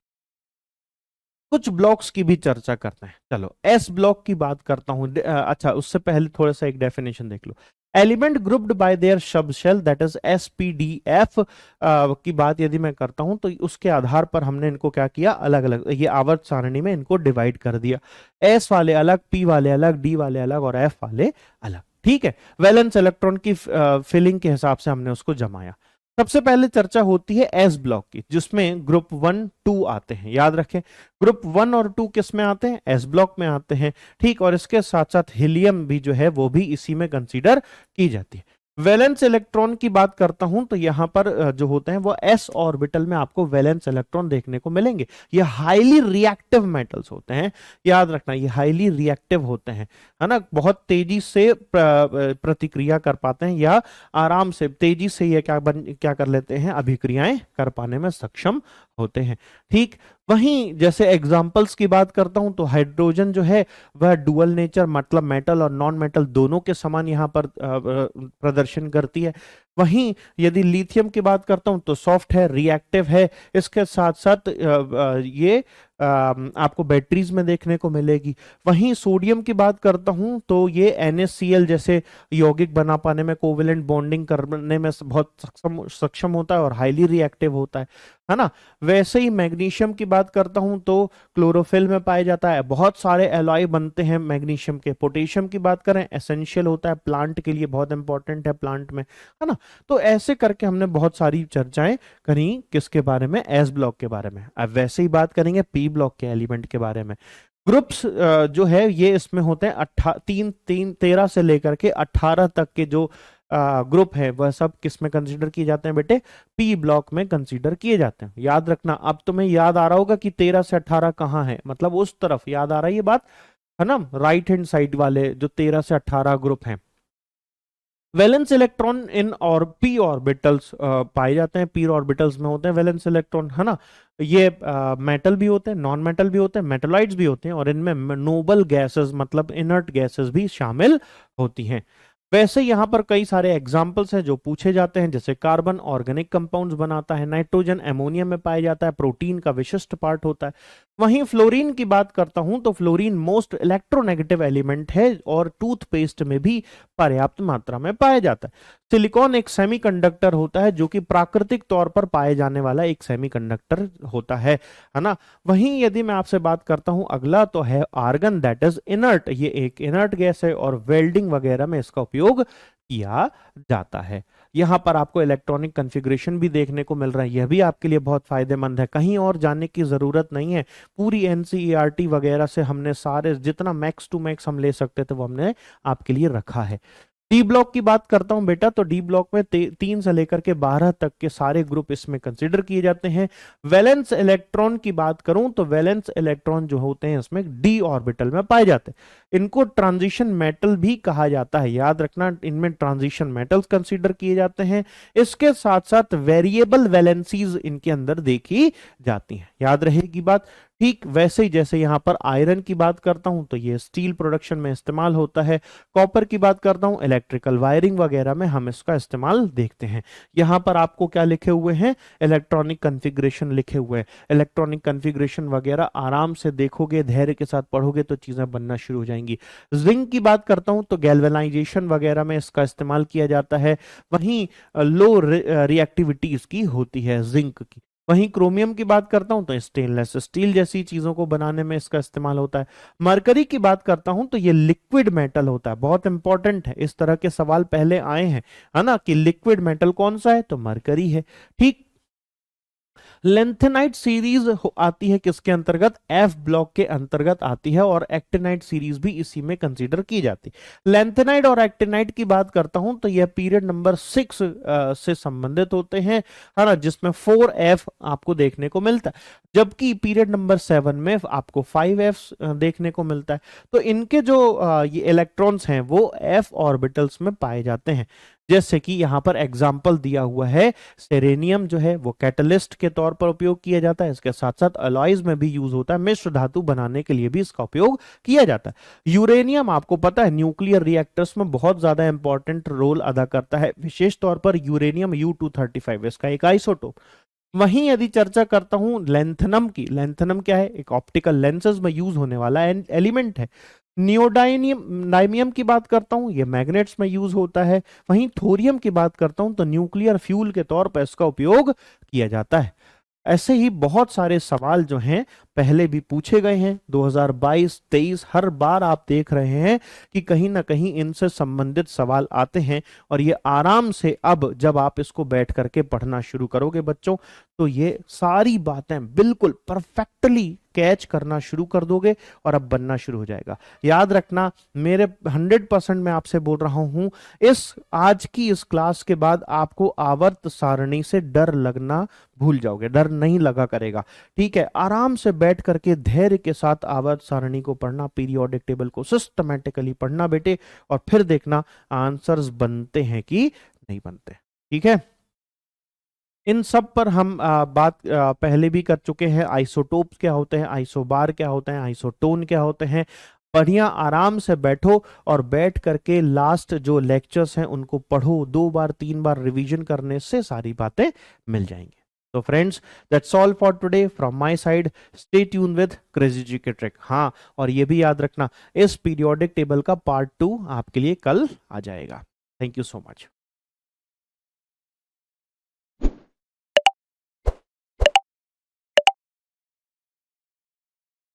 [SPEAKER 1] कुछ ब्लॉक्स की भी चर्चा करते हैं। चलो एस ब्लॉक की बात करता हूं। अच्छा, उससे पहले थोड़ा सा एक डेफिनेशन देख लो। Element grouped by their subshell, that is SPDF की बात यदि मैं करता हूं तो उसके आधार पर हमने इनको क्या किया, अलग अलग ये आवर्त सारणी में इनको डिवाइड कर दिया। एस वाले अलग, पी वाले अलग, डी वाले अलग और एफ वाले अलग। ठीक है, वैलेंस इलेक्ट्रॉन की फिलिंग के हिसाब से हमने उसको जमाया। सबसे पहले चर्चा होती है एस ब्लॉक की, जिसमें ग्रुप 1 2 आते हैं। याद रखें, ग्रुप 1 और 2 किस में आते हैं, एस ब्लॉक में आते हैं। ठीक, और इसके साथ साथ हीलियम भी जो है वो भी इसी में कंसीडर की जाती है। वैलेंस इलेक्ट्रॉन की बात करता हूं तो यहां पर जो होते हैं वो एस ऑर्बिटल में आपको वैलेंस इलेक्ट्रॉन देखने को मिलेंगे। ये हाईली रिएक्टिव मेटल्स होते हैं, याद रखना, ये हाईली रिएक्टिव होते हैं, है ना। बहुत तेजी से प्रतिक्रिया कर पाते हैं या आराम से तेजी से ये क्या कर लेते हैं, अभिक्रियाएं कर पाने में सक्षम होते हैं। ठीक, वहीं जैसे एग्जाम्पल्स की बात करता हूं तो हाइड्रोजन जो है वह डुअल नेचर, मतलब मेटल और नॉन मेटल दोनों के समान यहां पर प्रदर्शन करती है। वहीं यदि लिथियम की बात करता हूं तो सॉफ्ट है, रिएक्टिव है। इसके साथ साथ ये आपको बैटरीज में देखने को मिलेगी। वहीं सोडियम की बात करता हूं तो ये NaCl जैसे यौगिक बना पाने में, कोवेलेंट बॉन्डिंग करने में बहुत सक्षम होता है और हाईली रिएक्टिव होता है ना। वैसे ही मैग्नीशियम की बात करता हूं तो क्लोरोफिल में पाया जाता है। बहुत सारे एलॉय बनते हैं मैग्नीशियम के। पोटेशियम की बात करें, एसेंशियल होता है प्लांट के लिए, बहुत इंपॉर्टेंट है प्लांट में, है ना। तो ऐसे करके हमने बहुत सारी चर्चाएं करी किसके बारे में, एस ब्लॉक के बारे में। अब वैसे ही बात करेंगे पी ब्लॉक के एलिमेंट के बारे में। ग्रुप्स जो है ये इसमें होते हैं 13 से लेकर के 18 तक के जो ग्रुप है वह सब किस में कंसीडर किए जाते हैं बेटे, पी ब्लॉक में कंसीडर किए जाते हैं। याद रखना, अब तुम्हें याद आ रहा होगा कि 13 से 18 कहाँ है, मतलब उस तरफ याद आ रहा है ये बात, है ना, राइट हैंड साइड वाले जो 13 से 18 ग्रुप हैं। वैलेंस इलेक्ट्रॉन इन और पी ऑर्बिटल्स पाए जाते हैं, पी ऑर्बिटल्स में होते हैं वैलेंस इलेक्ट्रॉन, है ना। ये मेटल भी होते हैं, नॉन मेटल भी होते हैं, मेटलाइट्स भी होते हैं और इनमें नोबल गैसेस मतलब इनर्ट गैसेस भी शामिल होती हैं। वैसे यहाँ पर कई सारे एग्जाम्पल्स हैं जो पूछे जाते हैं, जैसे कार्बन ऑर्गेनिक कंपाउंड्स बनाता है, नाइट्रोजन अमोनिया में पाया जाता है, प्रोटीन का विशिष्ट पार्ट होता है। वहीं फ्लोरीन की बात करता हूं तो फ्लोरीन मोस्ट इलेक्ट्रोनेगेटिव एलिमेंट है और टूथपेस्ट में भी पर्याप्त मात्रा में पाया जाता है। सिलिकॉन एक सेमीकंडक्टर होता है जो कि प्राकृतिक तौर पर पाए जाने वाला एक सेमीकंडक्टर होता है ना। वहीं यदि मैं आपसे बात करता हूं अगला तो है आर्गन, दैट इज इनर्ट। ये एक इनर्ट गैस है और वेल्डिंग वगैरह में इसका उपयोग किया जाता है। यहां पर आपको इलेक्ट्रॉनिक कॉन्फ़िगरेशन भी देखने को मिल रहा है, यह भी आपके लिए बहुत फायदेमंद है। कहीं और जाने की जरूरत नहीं है, पूरी एनसीईआरटी वगैरह से हमने सारे जितना मैक्स टू मैक्स हम ले सकते थे वो हमने आपके लिए रखा है। डी ब्लॉक की बात करता हूं बेटा तो डी ब्लॉक में 3 से लेकर के 12 तक के सारे ग्रुप इसमें कंसीडर किए जाते हैं। वैलेंस इलेक्ट्रॉन की बात करूं तो वैलेंस इलेक्ट्रॉन जो होते हैं इसमें डी ऑर्बिटल में पाए जाते हैं। इनको ट्रांजिशन मेटल भी कहा जाता है, याद रखना, इनमें ट्रांजिशन मेटल्स कंसीडर किए जाते हैं। इसके साथ साथ वेरिएबल वैलेंसीज इनके अंदर देखी जाती हैं, याद रहेगी बात। ठीक वैसे ही जैसे यहां पर आयरन की बात करता हूं तो ये स्टील प्रोडक्शन में इस्तेमाल होता है। कॉपर की बात करता हूं इलेक्ट्रिकल वायरिंग वगैरह में हम इसका इस्तेमाल देखते हैं। यहां पर आपको क्या लिखे हुए हैं, इलेक्ट्रॉनिक कॉन्फ़िगरेशन लिखे हुए हैं। इलेक्ट्रॉनिक कॉन्फ़िगरेशन वगैरह आराम से देखोगे, धैर्य के साथ पढ़ोगे तो चीजें बनना शुरू हो जाएंगी। जिंक की बात करता हूं तो गैल्वेनाइजेशन वगैरह में इसका इस्तेमाल किया जाता है। वहीं लो रिएक्टिविटी इसकी होती है जिंक की। वहीं क्रोमियम की बात करता हूं तो स्टेनलेस स्टील जैसी चीजों को बनाने में इसका इस्तेमाल होता है। मरकरी की बात करता हूं तो ये लिक्विड मेटल होता है, बहुत इंपॉर्टेंट है, इस तरह के सवाल पहले आए हैं, है ना, कि लिक्विड मेटल कौन सा है, तो मरकरी है। ठीक। लेंथेनाइट सीरीज आती है किसके अंतर्गत, एफ ब्लॉक के अंतर्गत आती है, और एक्टिनाइट सीरीज भी इसी में कंसीडर की जाती है। लेंथेनाइट और एक्टिनाइट की बात करता हूं तो यह पीरियड नंबर 6 से संबंधित होते हैं, है ना, जिसमें 4F आपको देखने को मिलता है, जबकि पीरियड नंबर 7 में आपको 5F देखने को मिलता है। तो इनके जो ये इलेक्ट्रॉन्स हैं वो F ऑर्बिटल्स में पाए जाते हैं। जैसे कि यहां पर एग्जाम्पल दिया हुआ है, सेरेनियम जो है वो कैटलिस्ट के तौर पर उपयोग किया जाता है, इसके साथ साथ अलॉयज में भी यूज होता है, मिश्र धातु बनाने के लिए भी इसका उपयोग किया जाता है। यूरेनियम आपको पता है न्यूक्लियर रिएक्टर्स में बहुत ज्यादा इंपॉर्टेंट रोल अदा करता है, विशेष तौर पर यूरेनियम U-235 इसका एक आइसोटोप। वहीं यदि चर्चा करता हूं लेंथनम की, लेंथनम क्या है, एक ऑप्टिकल लेंसेज में यूज होने वाला एलिमेंट है। नियोडाइनियम नाइमियम की बात करता हूं, ये मैग्नेट्स में यूज होता है। वहीं थोरियम की बात करता हूं तो न्यूक्लियर फ्यूल के तौर पर इसका उपयोग किया जाता है। ऐसे ही बहुत सारे सवाल जो हैं पहले भी पूछे गए हैं, 2022-23 हर बार आप देख रहे हैं कि कहीं ना कहीं इनसे संबंधित सवाल आते हैं, और ये आराम से अब जब आप इसको बैठ करके पढ़ना शुरू करोगे बच्चों, तो ये सारी बातें बिल्कुल परफेक्टली कैच करना शुरू कर दोगे और अब बनना शुरू हो जाएगा। याद रखना, मेरे 100% मैं आपसे बोल रहा हूं, इस आज की इस क्लास के बाद आपको आवर्त सारणी से डर लगना भूल जाओगे, डर नहीं लगा करेगा। ठीक है, आराम से बैठ करके धैर्य के साथ आवर्त सारणी को पढ़ना, पीरियोडिक टेबल को सिस्टमैटिकली पढ़ना बेटे, और फिर देखना आंसर्स बनते हैं कि नहीं बनते। ठीक है, इन सब पर हम बात पहले भी कर चुके हैं। आइसोटोप्स क्या होते हैं, आइसोबार क्या होते हैं, आइसोटोन क्या होते हैं। बढ़िया आराम से बैठो और बैठ करके लास्ट जो लेक्चर्स हैं उनको पढ़ो, 2 बार 3 बार रिवीजन करने से सारी बातें मिल जाएंगी। तो friends, that's all for today from my side. Stay tune with crazy GK trick. हाँ, और ये भी याद रखना, इस पीरियोडिक टेबल का पार्ट 2 आपके लिए कल आ जाएगा। Thank you so much.